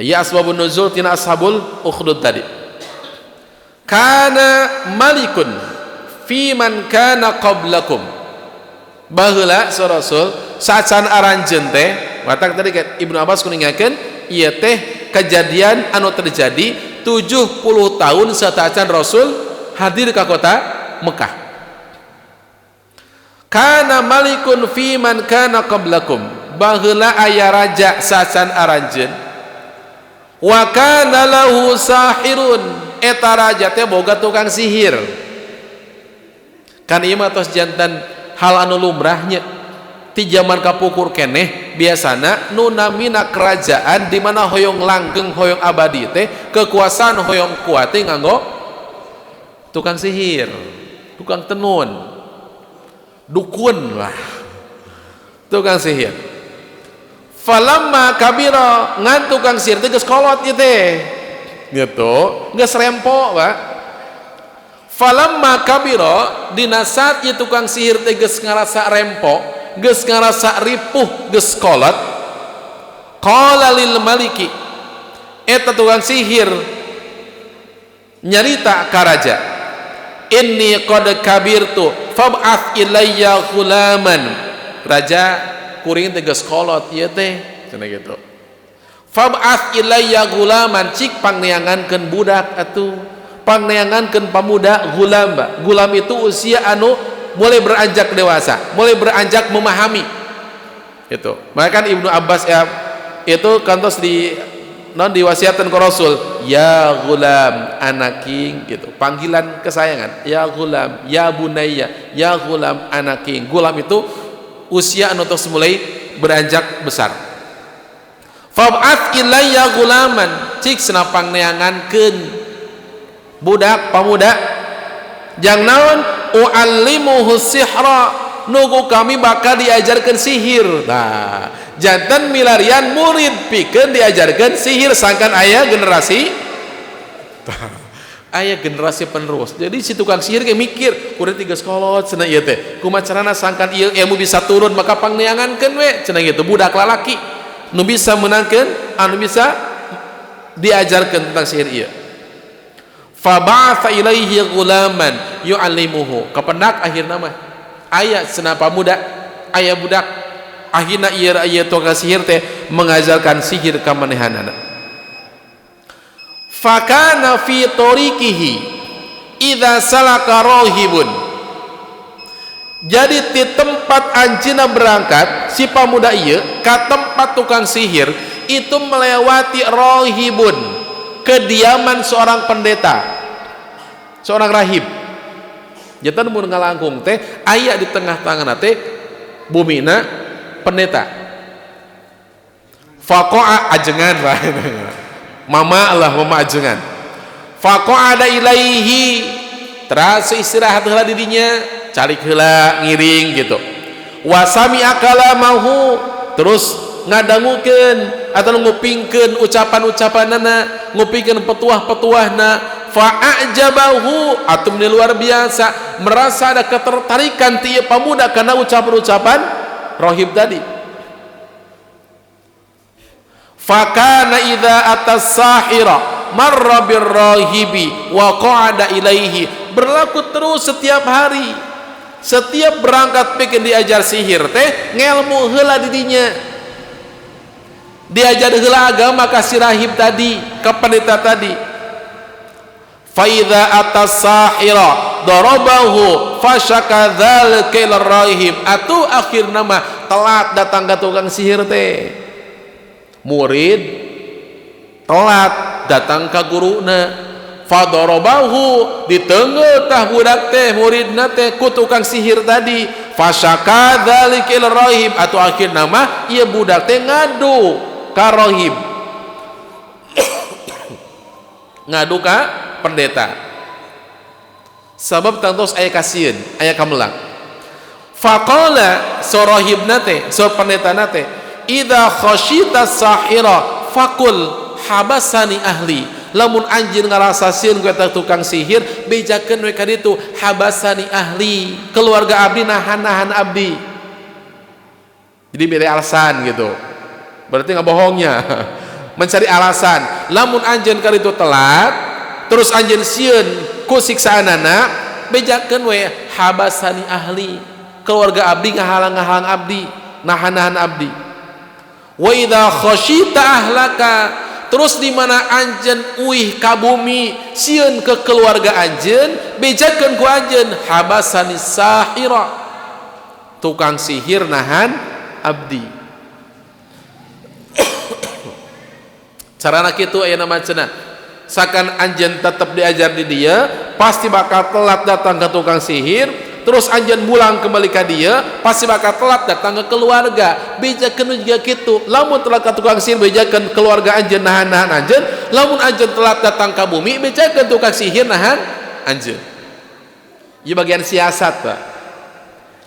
ya asbabun nuzul tina ashabul ukhdud tadi, kana malikun fi man kana qablakum, baheula sa Rasul saacan aranjeun teh watak tadi Ibnu Abbas kuningakeun ieu teh kejadian anu terjadi 70 tahun sataacan Rasul hadir ke kota Mekah. Kana malikun fi man kana qablakum, baheula aya raja sacan aranjeun, wa kana lahu sahirun, eta raja teh boga tukang sihir. Kan ieu mah tos jantan hal anu lumrahnya. Ti zaman kapukur keneh biasana nu namina kerajaan di mana hoyong langgeng hoyong abadi teh kekuasaan hoyong kuat teh nganggo tukang sihir, tukang tenun, dukun lah, tukang sihir. Falamma kabira ngan tukang sihir teh geus kolot ieu teh gitu, geus rempo Pak. Falamma kabira dina saat ieu tukang sihir teh geus ngarasa rempo, geus ngarasa ripuh, geus kolot, qala lil maliki, eta tukang sihir nyarita ka raja, inni qad kabirtu fab'ath ilayya ghulaman. Raja kuring teh geus kolot ieu teh cenah gitu. Fab'ath ilayya ghulaman, cik pangneangankeun budak atuh, pangneangankeun pamuda gulam. Gulam itu usia anu mulai beranjak dewasa, mulai beranjak memahami. Itu. Maka kan Ibnu Abbas ya, itu kantos di diwasiatkan ke Rasul, ya gulam, anaking gitu. Panggilan kesayangan, ya gulam, ya bunayya, ya gulam, anaking. Gulam itu usia anu tos mulai beranjak besar. Fab'ath ilayya gulaman, cik senapang neangankeun budak pamuda jang naon u'allimuhu sihra, nugu kami bakal diajarkan sihir. Nah, jantan milarian murid pikeun diajarkan sihir sangkan aya generasi aya generasi penerus. Jadi si tukang sihir ge mikir kuring tiga sekolot cenah ieu teh kumaha carana sangkan ieu ilmu bisa turun maka pangneangankeun we cenah gitu. Budak lalaki nu bisa menangkeun anu bisa diajarkan tentang sihir ieu. Fa ba'atha ilaihi ghulaman yu'allimuhu, kapendak akhirna mah aya cenah pamuda aya budak akhirna ieu tukang sihir teh mengajarkan sihir ka manehanana. Fakana fi tariqihi idza salaka rahibun, jadi di tempat anjeunna berangkat si pamuda ieu ka tempat tukang sihir itu melewati rahibun, kediaman seorang pendeta, seorang rahib. Jantan mun ngalangkung teh aya di tengah-tengahna teh bumina pendeta. Faqa'a ajengan lah. Mama ajengan. Faqa'ada ilaihi, terasa istirahat heula di dinya, calik heula ngiring gitu. Wa sami'a kalamahu, terus ngadangukeun atau ngupingkeun ucapan-ucapanana, ngupingkeun petuah-petuahna. Fa'ajabahu, atum ini luar biasa, merasa ada ketertarikan ti pemuda karena ucapan-ucapan rahib tadi. Fakana idza atas sahira marra birrahibi wa qa'ada ilaihi, berlaku terus setiap hari, setiap berangkat bikin diajar sihir teh ngelmu heula di dinya, diajar heula agama ka si rahib tadi, ka pendeta tadi. Fa idza atas sahira darabahu fashaka dzalika ila rahib, atuh akhirna mah telat datang ka tukang sihir teh. Murid telat datang ka guruna, fadarabahu, diteungeuh tah budak teh muridna teh ku tukang sihir tadi. Fasyaka dzalika ila rahib, atuh akhirna mah ieu budak teh ngadu ka rahib, ngadu ka pendeta. Sabab tangtos aya kasieun, aya kamelang. Faqala sorahibna teh, so pendetana teh, idza khasyita sahira fakul habasani ahli, lamun anjeun ngarasa sieun ku eta tukang sihir bejakeun we ka ditu, habasani ahli, keluarga abdi nahan-nahan abdi. Jadi bere alasan gitu, berarti ngabohongnya mencari alasan. Lamun anjeun ka ditu telat terus anjeun sieun ku siksaanana, bejakeun we habasani ahli, keluarga abdi ngahalang-halang abdi, nahan-nahan abdi. Wa idza khasyita ahlaka, terus di mana anjeun uih ka bumi sieun ke keluarga anjeun, bejakeun ku anjeun habasani sahira, tukang sihir nahan abdi. Carana kitu aya nama cenah Sakan anjen tetap diajar di dia, pasti bakal telat datang ke tukang sihir. Terus anjen pulang kembali ke dia, pasti bakal telat datang ke keluarga. Bejakeun juga gitu. Lamun telat ke tukang sihir, bejakeun keluarga anjen nahan-nahan anjen. Lamun anjen telat datang ke bumi, bejakeun tukang sihir nahan anjen. Ieu bagian siasat, Pak.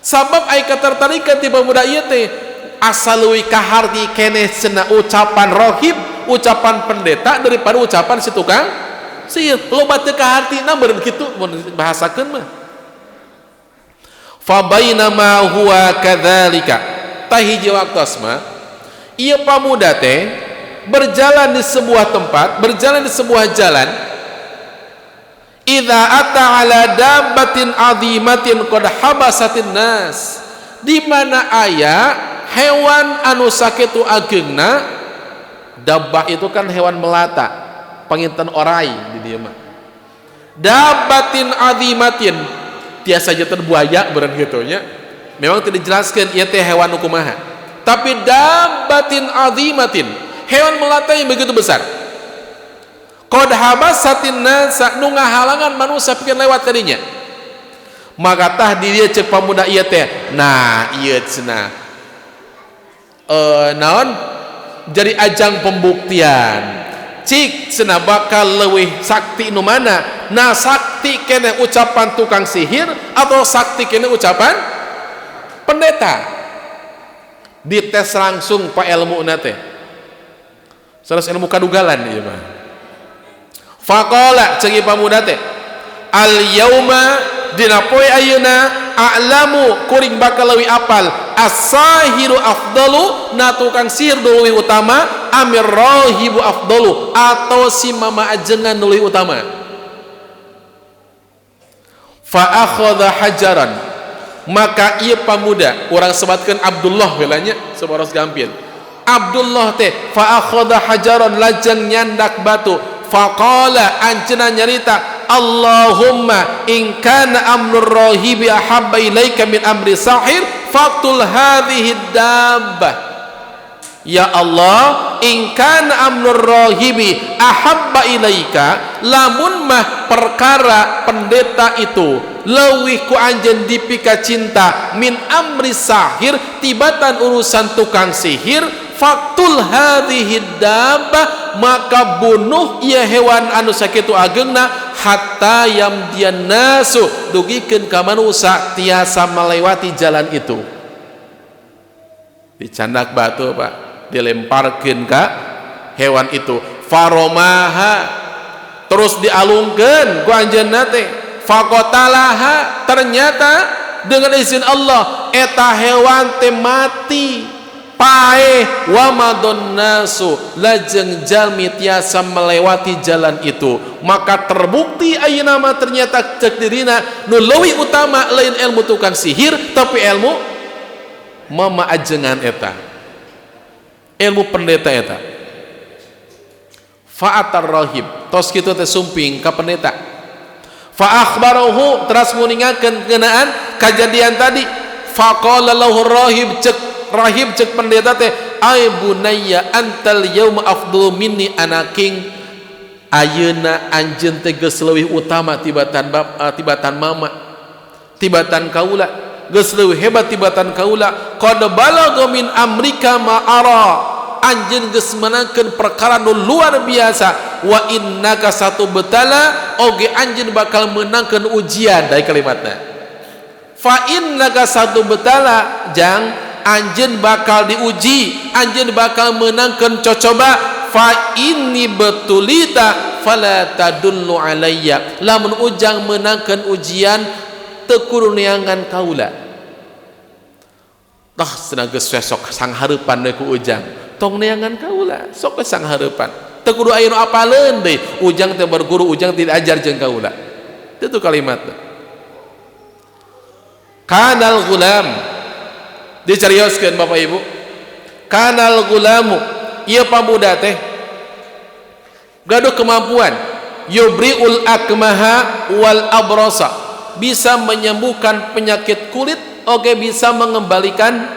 Sabab ai katertarikan ti pemuda ieu teh asal leuwih kaharti keneh cenah ucapan rohib, ucapan pendeta daripada ucapan si tukang sihir. Loba teu kahartina beureun kitu mun bahasakeun mah. Fa bainama huwa kadzalika, tahiji waktos mah ieu pamuda teh berjalan di sebuah tempat, berjalan di sebuah jalan. Idza ata ala dabbatin azimatin qad habasatin nas, di mana aya hewan anu sakitu ageungna. Dabbah itu kan hewan melata, panginten orai di dieu mah. Dabbatin azimatin, tiasa saja terbuaya beureun kitu nya. Memang tidak dijelaskeun ieu teh hewan kumaha. Tapi dabbatin azimatin, hewan melata yang begitu besar. Qad habasatin nasa, nu ngahalangan manusia pikeun lewat kadinya. Maka tah di dieu ceuk pamuda ieu teh, nah ieu cenah naon jadi ajang pembuktian. Cik cenah bakal leuwih sakti nu mana? Nah sakti keneh ucapan tukang sihir atau sakti keneh ucapan pendeta? Dites langsung pa ilmuna teh. Sanes ilmu kadugalan ieu mah. Faqala ceuk pamuda teh, al yauma dina poe ayeuna a'lamu kuring bakal leuwih apal as-sahiru afdalu, na tukang sihir leuwih utama, amir rahibu afdalu, atau si mama ajengan leuwih utama. Fa akhadha hajaran, maka ieu pamuda urang sebatkeun Abdullah welanya saboros gampil. Abdullah teh fa akhadha hajaran, lajeng nyandak batu. Faqala anjeunna nyarita, Allahumma in kana amrur rahibi ahabba ilaika min amri sahir faqtul hadhihi dabbah. Ya Allah, in kana amrur rahibi ahabba ilaika, lamun mah perkara pendeta itu leuwih ku anjeun dipika cinta min amri sahir, tibatan urusan tukang sihir, faktul hadhihi dabbah, maka bunuh ieu hewan anu sakitu ageungna hatta yamdian nasu, dugikeun ka manusia tiasa melewati jalan itu. Dicandak batu Pak, dilemparkeun ka hewan itu. Faromaha, terus dialungkeun ku anjeunna teh. Faqatalaha, ternyata dengan izin Allah eta hewan teh mati. Pae wa madon nasu, lajeng jalmi tiasa melewati jalan itu. Maka terbukti ayeuna mah ternyata cek dirina nu leuwih utama lain ilmu tukang sihir, tapi ilmu mama ajengan eta, ilmu pendeta eta. Fa'atar rahib, tos kitu teh sumping ka pendeta. Fa akhbarahu, teras nguningakeun keunaan kejadian tadi. Faqala lahu rahib, rahib cek pendeta teh, ay bunayya antal yauma afdalu minni anaking, ayeuna anjeun teh geus leuwih utama tibatan mama, tibatan kaula, geus leuwih hebat tibatan kaula. Qad balagha min amrika ma ara, anjeun geus menangkeun perkara nu luar biasa. Wa innaka satu betala, oge anjeun bakal menangkeun ujian. Dari kalimatna fa innaka satu betala, jang anjeun bakal diuji, anjeun bakal menangkeun cocoba. Fa inni betulita fala tadullu alayya, lamun ujang menangkeun ujian teu kudu neangan kaula. Tah cenah geus sok sang hareupan deui ku ujang, tong neangan kaula sok sang hareupan, teu kudu aya nu apaleun deui. Ujang teh berguru, ujang tidak ajar jeung kaula. Itu kalimatna. Kanal gulam, dicarioskeun Bapak Ibu, kanal gulamu, ieu pamuda teh gaduh kemampuan yubriul akmaha wal abrasa, bisa menyembuhkan penyakit kulit, oke bisa mengembalikan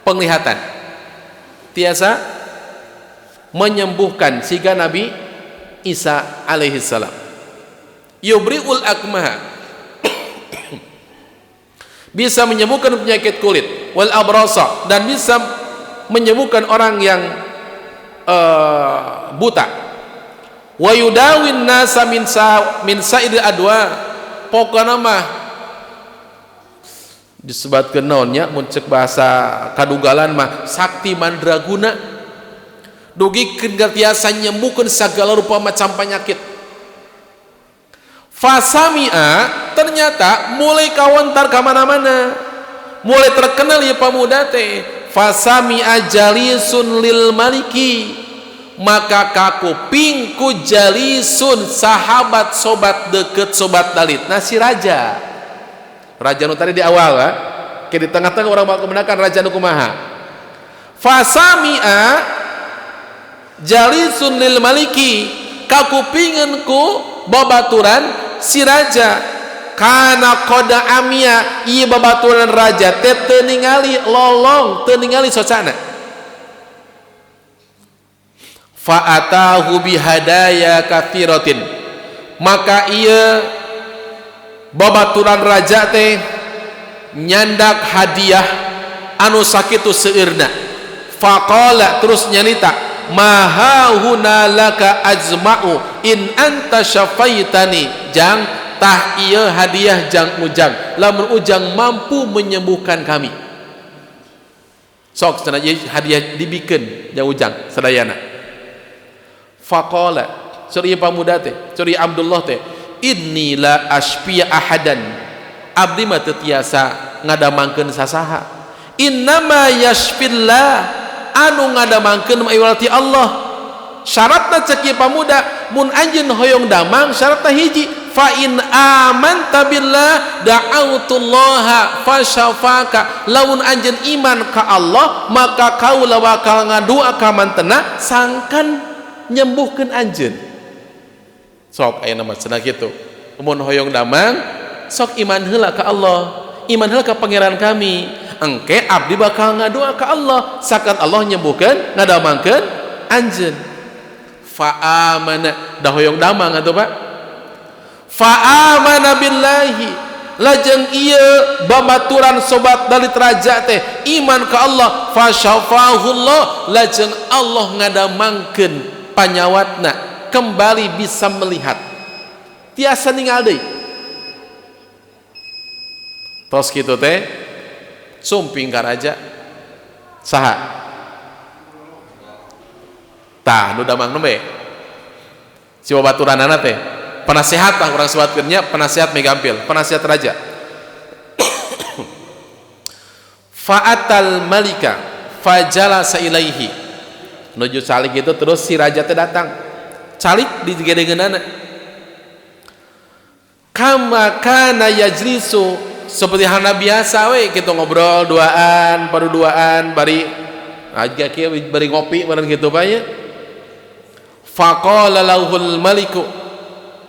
penglihatan. Tiasa menyembuhkan, siga Nabi Isa alaihi salam. Yubri'ul akmaha, bisa menyembuhkan penyakit kulit, wal abrasa, dan bisa menyembuhkan orang yang buta. Wa yudawin nasa min sa'idil adwa, pokokna mah disebutkeun naonnya mun ceuk bahasa kadugalan mah sakti mandraguna, dugikeun tiasa nyembuhkeun sagala rupa macam penyakit. Fasami'a, ternyata mulai kawentar ka mana-mana, mulai terkenal ya pemuda teh. Fasami'a jalisun lil maliki, maka kakuping ku jalisun sahabat sobat deket sobat dalit, nasi raja nu tadi di awal ha? Ke di tengah-tengah orang bakal kemenakan raja nu kumaha. Fasami'a jalisun lil maliki, kakupingan ku babaturan si raja, kana koda amia, iya babaturan raja teh teu ningali lolong, teu ningali socana. Fa'atahu bihadaya katsiratin, maka iya babaturan raja teh nyandak hadiah anu sakitu seueurna. Faqala, terus nyarita, maha hunalaka ajma'u in anta syafaitani, jang tah ieu hadiah jang ujang lamun ujang mampu menyembuhkan kami. Sok cenah hadiah dibikeun jang ujang sadayana. Faqala, suri pamuda teh, suri Abdullah teh, inni la asyfiya ahadan, abdi mah teu tiasa ngadamangkeun sasaha. Innama yashfillah, anu ngadamangkeun maiwalati Allah. Syaratna cek ieu pamuda, mun anjeun hoyong damang syaratna hiji, fa in amanta billah da'autullaha fasyafaka, lamun anjeun iman ka Allah maka kaula bakal ngadua ka mantena sangkan nyembuhkeun anjeun. Sok aya nama cenah kitu, mun hoyong damang sok iman heula ka Allah, iman heula ka pangeran kami, engke abdi bakal ngadua ka Allah sakan Allah nyembuhkeun ngadamangkeun anjeun. Fa amana, dah hoyong damang atuh Pak. Fa amana billahi, lajeng ieu babaturan sobat dalit raja teh iman ka Allah, fa syafahullah, lajeng Allah ngadamangkeun panyawatna kembali bisa melihat, tiasa ningal deui. Tos kitu teh sumping ka raja saha tah nu damang nembe si babaturanana teh penasehat tah urang sebutkeun nya, penasehat megampil, penasehat raja. Fa'atal malika fajalasa ilaihi, nuju calik itu terus si raja teh datang calik di gedengeunana. Kama kana yajlisu, seperti hana biasa we kitu ngobrol duaan paduduaan bari aja kieu bari ngopi bareng kitu bae nya. Faqala lahul maliku,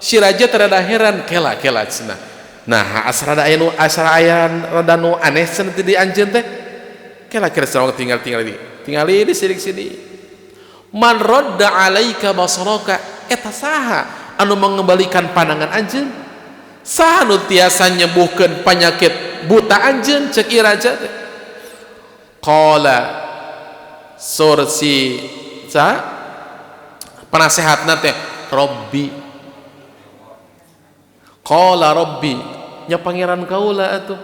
si raja terada heran, kela cenah. Nah asrada aya rada nu aneh cenah di anjeun teh, kela kira sareng tinggal di sidik-sidik. Man radda alaika basaraka, eta saha anu mengembalikan pandangan anjeun? Saha nu tiasa nyembuhkeun penyakit buta anjeun, cek ieu raja teh. Qala, sursi sa penasehatna teh Rabbi. Qala Rabbi, nya pangeran kaula atuh.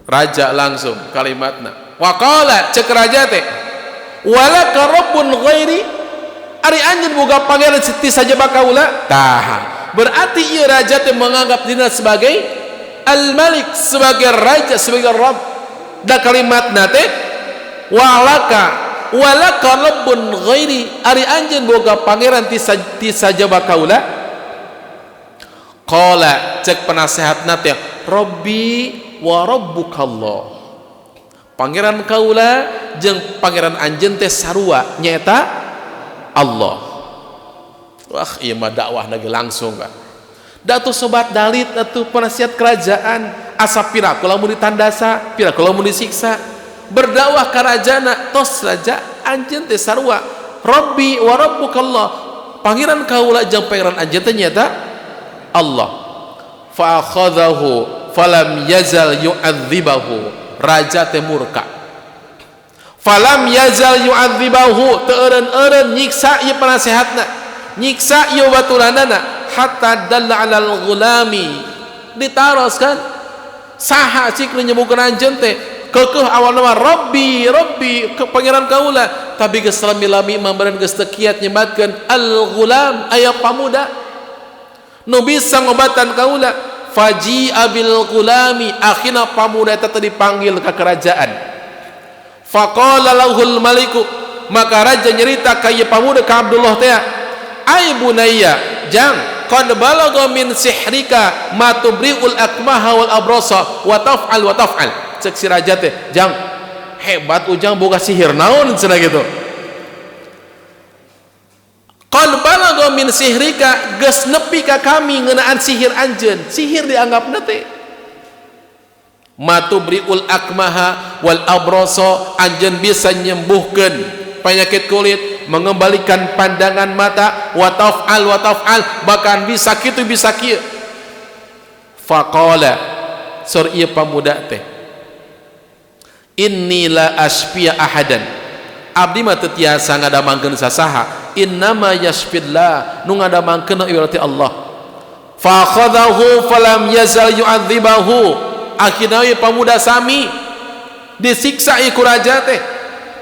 Raja langsung kalimatna. Wa qala, cek raja teh, walaka rabbun ghairi, ari anjeun boga pangeran ti saja kaula. Tah, berarti ieu raja teh menganggap dirinya sebagai al-malik, sebagai raja, sebagai rabb. Da kalimatna teh walaka rabbun ghairi, ari anjeun boga pangeran ti sajaba kaula. Qala, cek penasehatna teh Rabbi wa rabbukallah, pangeran kaula jeung pangeran anjeun teh sarua nyaeta Allah. Wah ieu mah dakwah ge langsung Pak. Da tuh sobat dalit atuh penasihat kerajaan, asa piraku lamun ditandasa, piraku lamun disiksa, berdakwah ka rajana, tos raja anjeun teh sarua Rabbi wa rabbukallah, pangeran kaula jeung pangeran anjeun ternyata Allah. Fa akhadhahu falam yazal yu'adzibahu. Raja teh murka. Falam yazal yu'adzibahu, teu eureun-eureun nyiksa ieu penasehatna, nyiksa ieu baturanana, hatta dalla 'alal ghulami. Ditaroskan saha cik nyebutkeun anjeun teh keukeuh awalna mah Rabbi ke pangeran kaula, tapi geus lami-lami mambaran geus teu kiat nyebatkeun al-ghulam aya pamuda nu bisa ngobatan kaula. Faji'a bil ghulami, akhirna pamuda eta teh dipanggil ka kerajaan. Faqala lahul maliku, maka raja nyerita ka ieu pamuda ka Abdullah teh, ai bunayya, jang qad balagha min sihrika ma tubri'ul akmaha wal abrasa wa taf'al. Cek si raja teh, jang hebat ujang boga sihir naon cenah gitu. Qad balagha min sihrika, geus nepi ka kami ngeunaan sihir anjeun. Sihir dianggapna teh ma tubri'ul akmaha wal abrasa, anjeun bisa nyembuhkeun penyakit kulit, mengembalikan pandangan mata, wa taf'al, bahkan bisa kitu bisa kieu. Faqala, sur ieu pamuda teh, inni la asfiya ahadan, abdi mah teu tiasa ngadamangkeun sasaha, innama yasfillah, nu ngadamangkeun ieu Allah. Fa akhadhahu falam yazal yu'adzibahu, akhirna ieu pamuda sami disiksa ieu ku raja teh,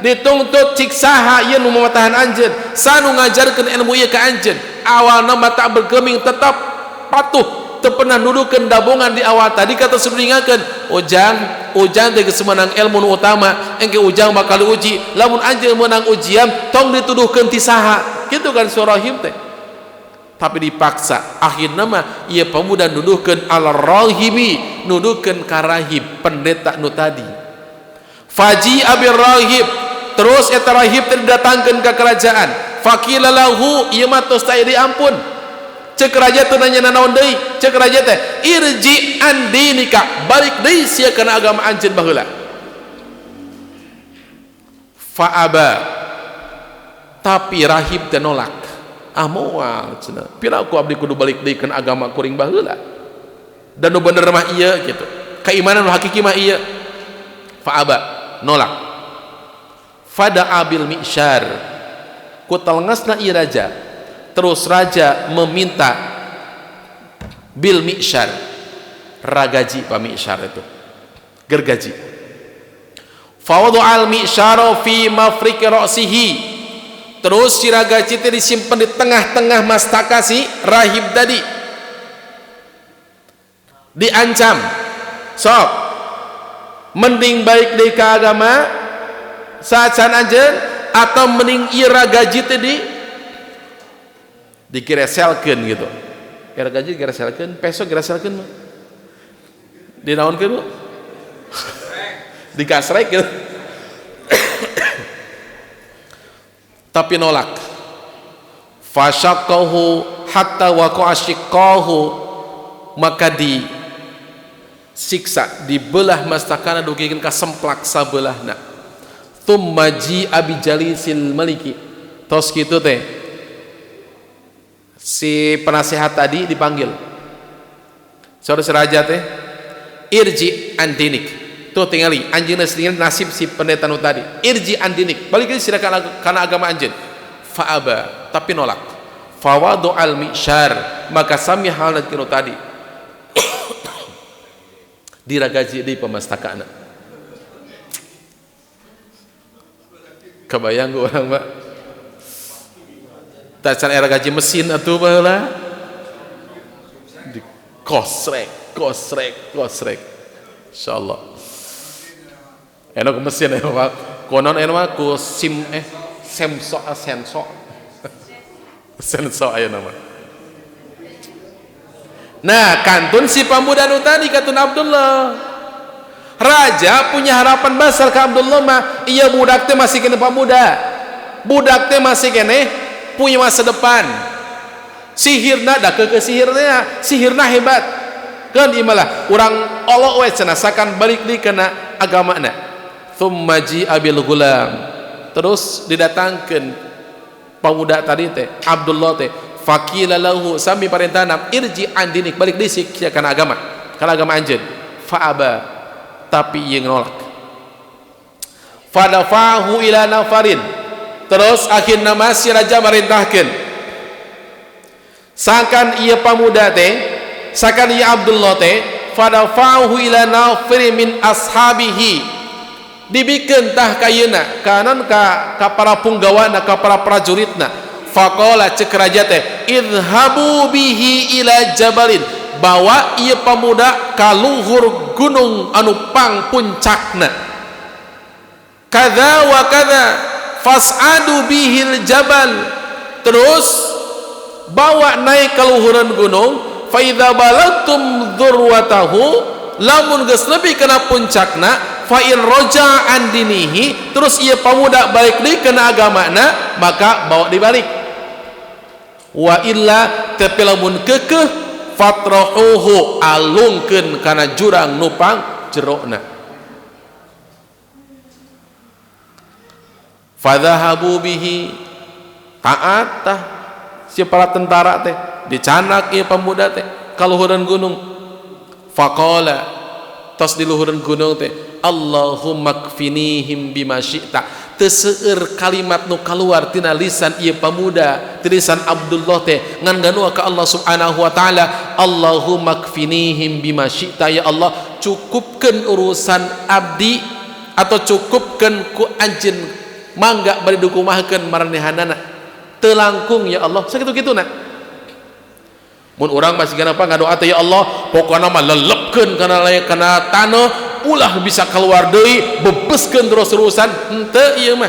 dituntut siksaha ieu nu mamatahan anjeun, sanu ngajarkeun ilmu ieu ka anjeun. Awalna mata bergeming tetap patuh, teu pernah nuduhkeun dabongan di awal tadi kata sudingakeun ujang teh geus meunang ilmu nu utama, engke ujang bakal uji, lamun anjeun meunang ujian tong dituduhkeun ti saha, kitu kan surahim teh. Tapi dipaksa, akhirna mah ieu pemuda nuduhkeun al-rahibi, nuduhkeun ka rahib pendeta nu tadi. Faji abir rahib, terus eta rahib teh didatangkeun ka kerajaan. Faqila lahu, ieu mah tos teu diampun. Cek raja teh nanya naon deui, cek raja teh irji an dinika, balik deui sia kana agama anjeun baheula. Fa aba, tapi rahib teh nolak. Ah moal cenah, pira ku abdi kudu balik deui kana agama kuring baheula. Dan nu bener mah ieu gitu, keimanan nu hakiki mah ieu. Fa aba, nolak. Fada abil mi'syar, ku talngasna ieu raja, terus raja meminta bil mi'syar, ragaji pa mi'syar itu gergaji. Fawadu al mi'syara fi mafriqi ra'sihi, terus si ragaji itu disimpan di tengah-tengah mastaka si rahib tadi, diancam, sok mending baik deui ka agama saacan anjeun, atau mending ieu ragaji teh digereselkeun gitu. Ragaji digereselkeun, peso digereselkeun mah dinaonkeun digasrek gitu. Tapi nolak. Fasyaqahu hatta waqa'a shiqqahu, maka disiksa, dibelah mastakana dugikeun ka semplak sabelahna. Tsumma ji'a bi jalisil maliki, tos kitu teh si penasehat tadi dipanggil. Saudara raja teh irji andinik, tuh tingali anjeunna sendiri nasib si pendeta nu tadi, irji andinik, balik deui sira kana agama anjeun. Fa aba, tapi nolak. Fawadu al mi'syar, maka sami halna kinu tadi diragaji di pemastakana. Kebayang gua orang Mbak, tacan era gaji mesin atuh baheula di kosrek insyaallah enak mesin ya Pak, konon enak ku sensor aya nama. Nah kantun si pemuda nu tadi katun Abdullah, raja punya harapan besar ke Abdullah mah, iya budak teh masih kena pemuda, budak teh masih kene punya masa depan. Sihirna da ke sihirnya, sihirna hebat kan imalah urang Allah we cenasakan balik di kana agamana. Tsumma ji'a bil gulam, terus didatangkeun pemuda tadi teh Abdullah teh faqila lahu sami parentana irji an dinik balik deui kana agama anjeun fa aba tapi ieu nolak fadafahu ila nafarin terus akhirna masih raja merintahkeun sakan ieu pemuda teh sakan ieu Abdullah teh fadafahu ila nafarin min ashabihi dibikeun tah kayeuna kanan ka para punggawana ka para prajuritna faqala cek raja teh idhabu bihi ila jabalin bawa ieu pemuda ka luhur gunung anu pang puncakna kadza wa kadza fas'adu bihil jabal terus bawa naik ke luhuran gunung fa idza balagtum dzurwatahu lamun geus nepi kana puncakna fa in raja an dinihi terus ieu pemuda balik deui kana agamana maka bawa dibalik wa illa tapi lamun keukeuh fatrahuhu alungkeun kana jurang nupang jerona fadhahabu bihi taat tah si para tentara teh dicanak ieu pemuda teh ka luhureun gunung faqala tos di luhureun gunung teh Allahumma kfinihim bima syi'ta teu seueur kalimat nu kaluar tina lisan ieu pemuda ti lisan Abdullah teh ngan ganua ka Allah subhanahu wa taala Allahumma kfinihim bima syi'ta ya Allah cukupkeun urusan abdi atau cukupkeun ku anjeun mangga bari dukumahkeun maranehanana teu langkung ya Allah sakitu-kituna mun urang masih ganapa ngadoa teh ya Allah pokona mah lelepkeun kana taneuh ulah bisa keluar deui bebeskeun terus-terusan henteu ieu mah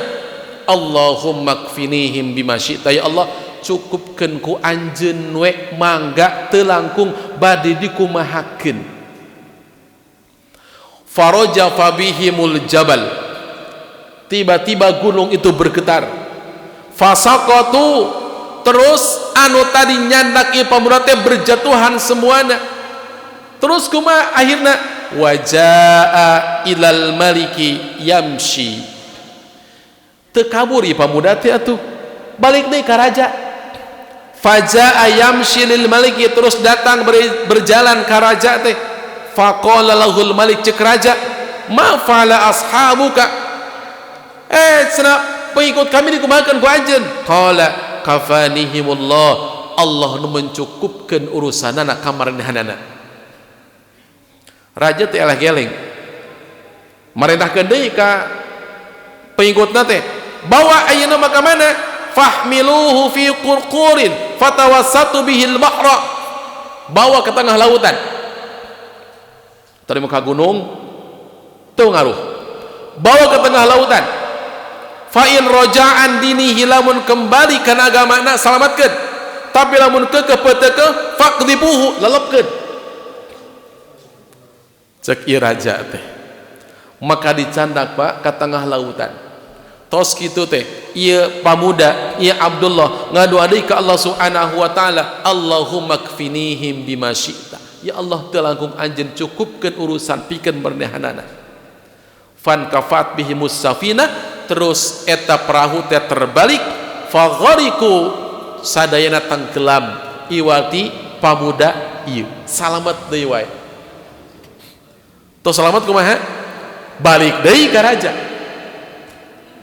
Allahumma kfinihim bima syi'ta ya Allah cukupkeun ku anjeun we mangga teu langkung bade dikumahakeun faraja fabihimul jabal tiba-tiba gunung itu bergetar fasaqatu terus anu tadi nyandak ieu pemuda teh berjatuhan semuanya terus kumaha akhirna wajaa ilal maliki yamshi teu kabur ieu pemuda teh atuh balik deui ka raja fajaa yamshi lil maliki terus datang berjalan ka raja teh faqala lahul malik cek raja ma fa'ala ashabuka cenah pengikut kami dikumahakeun ku anjeun qala kafanihimullah Allah nu mencukupkeun urusanana kamaranehanana raja teh elah geleng marentahkeun deui ka pengikutna teh bawa ayeuna mah ka mana fahmiluhu fi qurqurin fatawassatu bihil bahra bawa ke tengah lautan tadi muka gunung teu ngaruh bawa ke tengah lautan fa'in roja'an dinihi lamun kembali kana agamana salamatkeun tapi lamun keukeuh peuteukeun faqdibuhu lelepkeun cek ieu raja teh maka dicandak Pak ka tengah lautan tos kitu teh ieu pamuda ieu Abdullah ngadoa deui ka Allah subhanahu wa taala Allahumma kfinihim bima syi'ta ya Allah teu langkung anjeun cukupkeun urusan pikeun marnehanana fan kafat bihimus safinah terus eta perahu teh terbalik faghariku sadayana tenggelam iwati pamuda ieu salamet deui wae tos salamet kumaha balik deui ka raja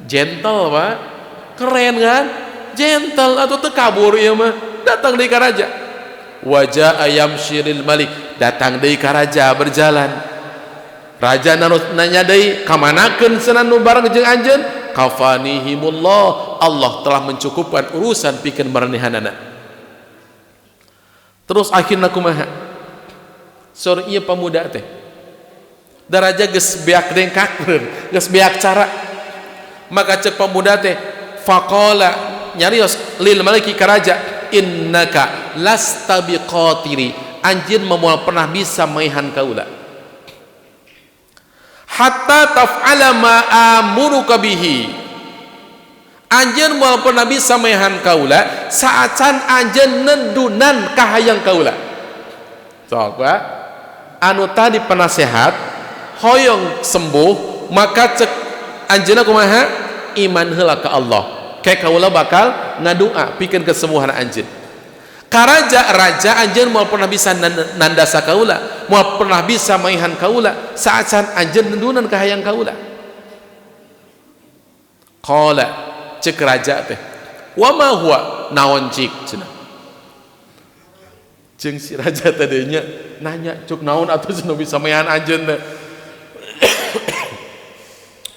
gentle Pak keren kan gentle atuh teu kabur ieu mah datang deui ka raja wajaa yamshiril malik datang deui ka raja berjalan raja nanya deui kamanakeun cenah nu bareng jeung anjeun kafanihimullah Allah telah mencukupkan urusan pikeun maranehanana terus akhirna kumaha sor ieu pemuda teh daraja geus beak dengkakeun geus beak cara maka cek pemuda teh faqala nyarios lil maliki ka raja innaka lasta biqatiri anjeun moal pernah bisa maihan kaula hatta taf'ala ma amuruka bihi anjeun moal pernah bisa maihan kaula saacan anjeun nendunan ka hayang kaula sok Pak anu tadi penasehat hoyong sembuh maka cek anjeunna kumaha iman heula ka Allah kayak kaula bakal ngadua pikeun kesembuhan anjeun. Raja anjeun moal pernah bisa nandasa kaula, moal pernah bisa maihan kaula saat anjeun nendunan ka hayang kaula. Qala cek raja teh, wa ma huwa naon cik cenah. Jeung si raja teh nya nanya cuk naon atuh cenah bisa maihan anjeun teh.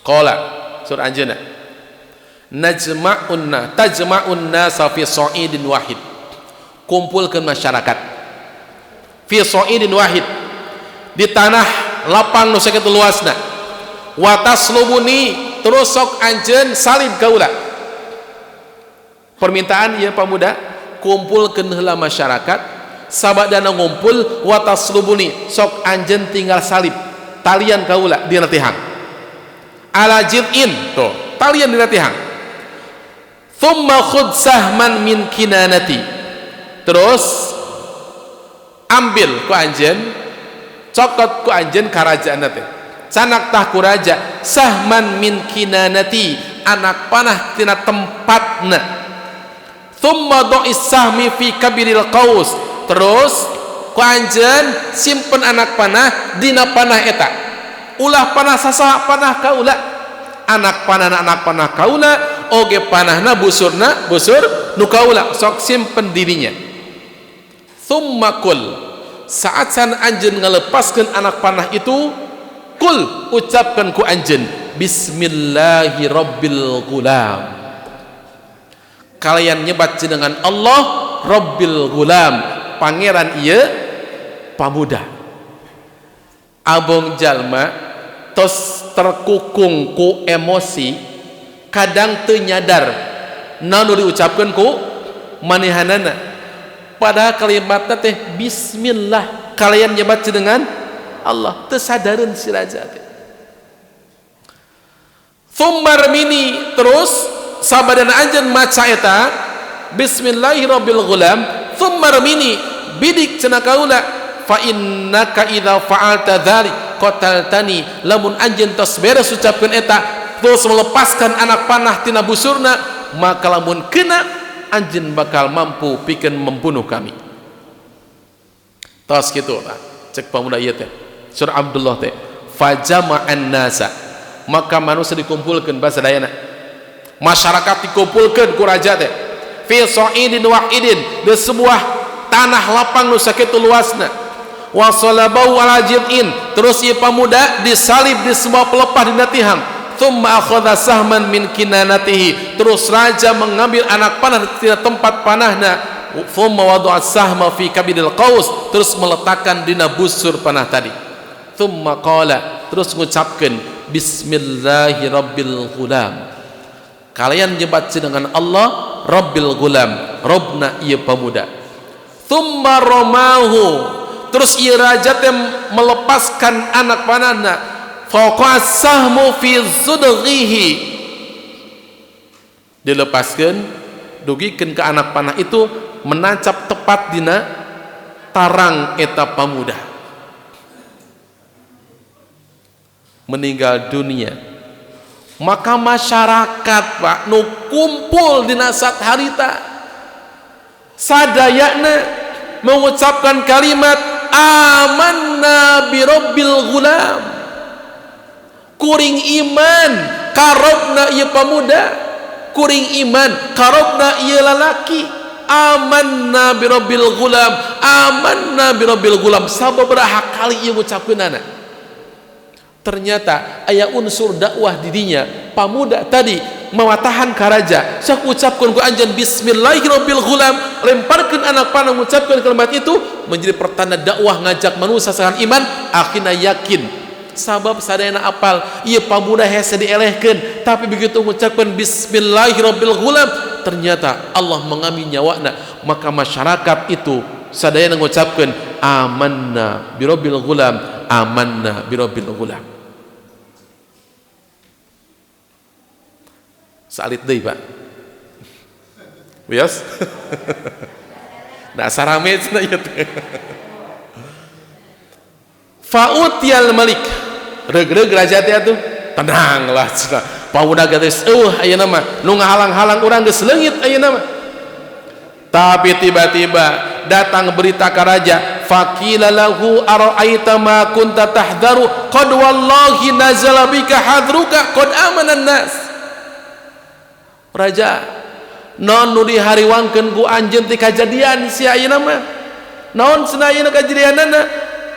Qala sur anjeunna tajma'un nasa fi sa'idin wahid, kumpulkan masyarakat fi sa'idin wahid di tanah lapang nu sakitu luasna, wa taslubuni terus sok anjeun salib kaula. Permintaan ieu pamuda, kumpulkeun heula masyarakat, sabadana ngumpul wa taslubuni sok anjeun tinggal salib talian kaula dina tihang ala jid'in, tuh talian dina tihang. Thumma khud sahman min kinanati, terus ambil ku anjeun, cokot ku anjeun karajaan teh, canak tah ku raja, sahman min kinanati, anak panah tina tempatna. Thumma do'is sahmi fi kabiril qaus, terus ku anjeun simpen anak panah dina panah eta. Ulah panah sasaha panah kaula, anak panah kaula oge panahna busur nu kaula sok simpen dirinya. Thumma kul, saat san anjeun ngalepaskeun anak panah itu, kul ucapkan ku anjeun bismillahi rabbil gulam, kalian nyebat jenengan Allah rabbil gulam, pangeran ieu pamuda. Abong jalma tos terkukung ku emosi, kadang teu nyadar naon diucapkeun ku manehanana, padahal kalimatna teh bismillah, kalian nyebat dengan Allah, teu sadareun si raja teh. Tsumma mini, terus sabadana anjeun maca eta bismillahirabbil ghulam, tsumma mini bidik cenah kaula, fa innaka idza fa'alta dzalik qataltani, lamun anjeun tos beres ucapkeun eta terus melepaskan anak panah tina busurna, maka lamun kena anjeun bakal mampu pikeun membunuh kami. Tos kitu tah cek pamuda ieu teh surah Abdullah teh, fajama'an nasa, maka manusia dikumpulkeun bahasa dayana, masyarakat dikumpulkeun ku raja teh fi sa'idin wahidin, di sebuah tanah lapang nu sakitu luasna, wa salabau ala jid'in, terus ieu pamuda disalib di sebuah pelepah dina tihang. Tsumma akhadha sahman min kinanatihi, terus raja mengambil anak panah di tempat panahna. Tsumma wada'a sahma fi kabidil qaus, terus meletakkan dina busur panah tadi. Tsumma qala, terus mengucapkan bismillahirabbil ghulam, kalian nyebat dengan Allah rabbil ghulam, robna ieu pamuda. Tsumma ramahu, terus ieu raja teh melepaskan anak panahna, faqas sahmu fi zudghihi, dilepaskeun dugikeun ke anak panah itu menancap tepat dina tarang eta pamuda, meninggal dunia. Maka masyarakat Pak nu kumpul dina saat harita sadayana mengucapkan kalimat amanna birabbil ghulam, kuring iman karobna ieu pamuda, kuring iman karobna ieu lalaki, amanna birabbil ghulam, amanna birabbil ghulam, sababaraha kali ieu ngucapkeunana. Ternyata aya unsur dakwah di dinya. Pamuda tadi mawatahan ka raja, sok ucapkeun ku anjeun bismillahirabbil ghulam, lemparkeun anak panah mengucapkan kalimat itu, menjadi pertanda dakwah ngajak manusia sakan iman, akhirna yakin. Sabab sadayana apal ieu pamuda hese dielehkeun, tapi begitu mengucapkan bismillahirabbil ghulam, ternyata Allah mengambil nyawana. Maka masyarakat itu sadayana mengucapkan amanna birabbil ghulam, amanna birabbil ghulam. Salit deui Pak. Wios. Dasar rame cenah ieu teh. Fa'utiyal malik, reug-reug raja teh atuh tenanglah cenah. pauda geus ayeuna mah nu ngahalang-halang urang geus leungit ayeuna mah. Tapi tiba-tiba datang berita ka raja, faqila lahu ara'aita ma kunta tahdharu qad wallahi nazala bika hadruka qad amana nas. Raja, naon nu dihariwangkeun ku anjeun ti kajadian si ayeuna mah? Naon cenah ayeuna kajadianana?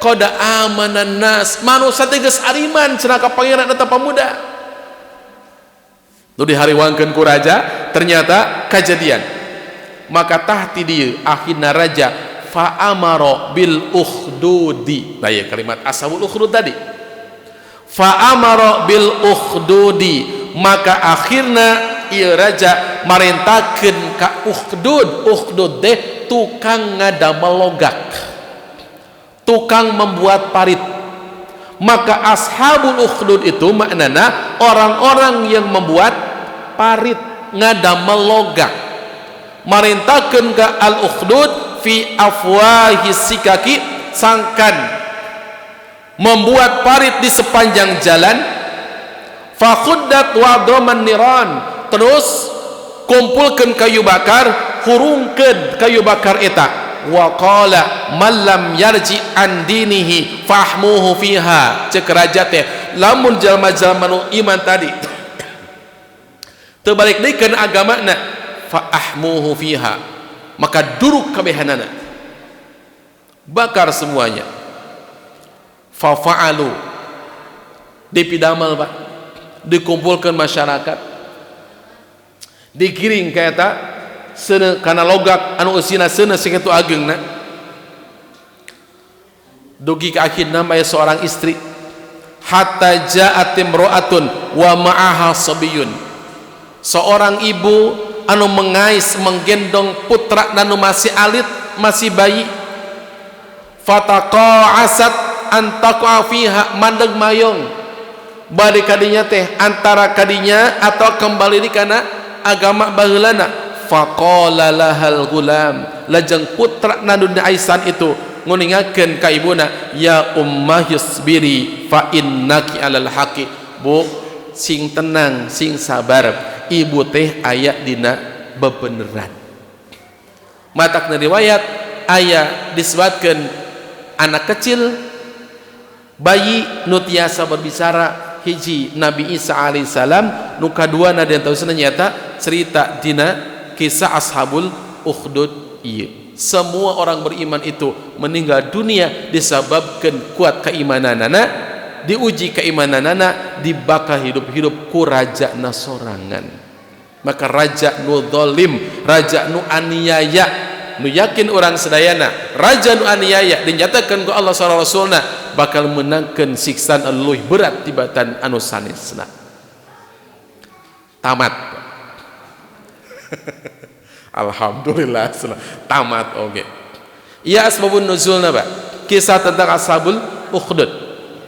Qad amana nas, manusia teh geus ariman cenah ka pangeran eta pamuda. Nu dihariwangkeun ku raja ternyata kajadian. Maka tahti dieu akhirna raja fa amara bil ukhdudi. Nah ya kalimat ashabul ukhdud tadi. Fa amara bil ukhdudi, maka akhirna ieu raja marentakeun ka ukhdud. Ukhdud teh tukang ngadamel logak, tukang membuat parit. Maka ashabul ukhdud itu maknana orang-orang yang membuat parit, ngadamel logak. Marentakeun ka al ukhdud fi afwahi sikaki, sangkan membuat parit di sepanjang jalan. Fakhuddat wa dhaman niran, terus kumpulkeun kayu bakar, hurungkeun kayu bakar eta. Wa qala man lam yarji an dinihi fahmuhu fiha, ceuk raja teh lamun jalma-jalma nu iman tadi teu balik deui keun agamana, fa ahmuhu fiha, maka duruk kabehanana, bakar semuanya. Fa fa'alu, dipidamel Pak, dikumpulkan masyarakat, digiring ka eta seuneu kana logak anu eusina seuneu sing kitu ageungna. Dugi ka akhirna aya seorang istri, hatta ja'at imra'atun wa ma'aha sabiyun, seorang ibu anu mengais menggendong putra anu masih alit, masih bayi. Fataqa'asat antaqa fiha, mandeg mayong bade kadinya teh antara kadinya atau kembali di kana agama baheulana. Faqala lahal gulam, lajeng putra anu aisan itu nguningakeun ka ibuna, ya ummah yasbiri fa innaki alal haqi. Bu, sing tenang, sing sabar, ibu teh aya dina bebeneran. Matakna riwayat aya disebutkeun anak kecil bayi nu tiasa berbicara, hiji Nabi Isa alaihissalam, nu kaduana dan tausana nyata cerita dina kisah ashabul ukhdud ieu. Semua orang beriman itu meninggal dunia disebabkan kuat keimananana, diuji keimananana, dibakar hidup-hidup ku raja na sorangan. Maka raja nu zalim, raja nu aniaya, nu yakin orang sedayana, raja nu aniaya dinyatakan ku Allah sallallahu alaihi wasallam bakal menangkeun siksaan anu leuwih berat tibatan anu sanesna. Tamat. Alhamdulillah tamat oge. Iya asbabun nuzulna Pak, kisah tentang ashabul ukhdud,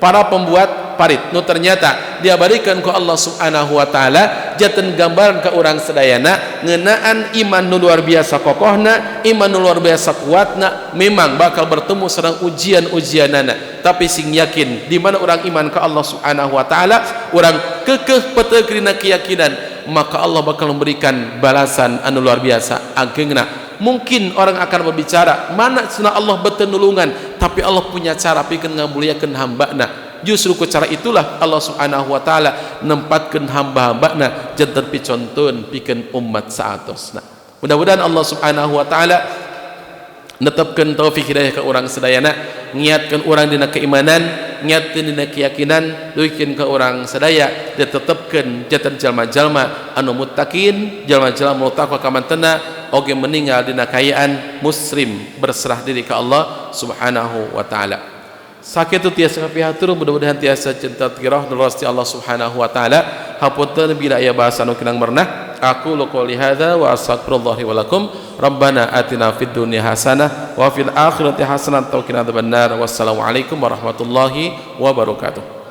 para pembuat parit nu ternyata diabadikan ku Allah Subhanahu wa taala janten gambaran ka urang sedayana ngeunaan iman nu luar biasa kokohna, iman nu luar biasa kuatna, memang bakal bertemu sareng ujian-ujianana, tapi sing yakin di mana urang iman ka Allah Subhanahu wa taala, urang kekeh peteug dina keyakinan, maka Allah bakal memberikan balasan anu luar biasa ageungna. Mungkin orang akan berbicara, mana cenah Allah beuteun nulungan, tapi Allah punya cara pikeun ngamuliakeun hambana. Justru ku cara itulah Allah Subhanahu wa taala nempatkeun hamba-hambana janten picontoeun pikeun umat saatosna. Mudah-mudahan Allah Subhanahu wa taala netepkeun taufik hidayah ka urang sedayana, ngiatkeun urang dina keimanan, ngiatkeun dina keyakinan, duikeun ka urang sadaya, ditetepkeun janten jalma-jalma anu muttaqin, jalma-jalma anu taqwa ka mantena, oge meninggal dina kayaan muslim berserah diri ka Allah Subhanahu wa taala. Sakitu tiasa pihatur, mudah-mudahan tiasa cinta tirah nurasti Allah Subhanahu wa taala. Hapunten bila aya bahasa anu kinang mernah. Aku qouli hadza wa astaghfirullah wa lakum. Rabbana atina fid dunya hasanah wa fil akhirati hasanah wa qina adzabannar. Wassalamu alaikum warahmatullahi wabarakatuh.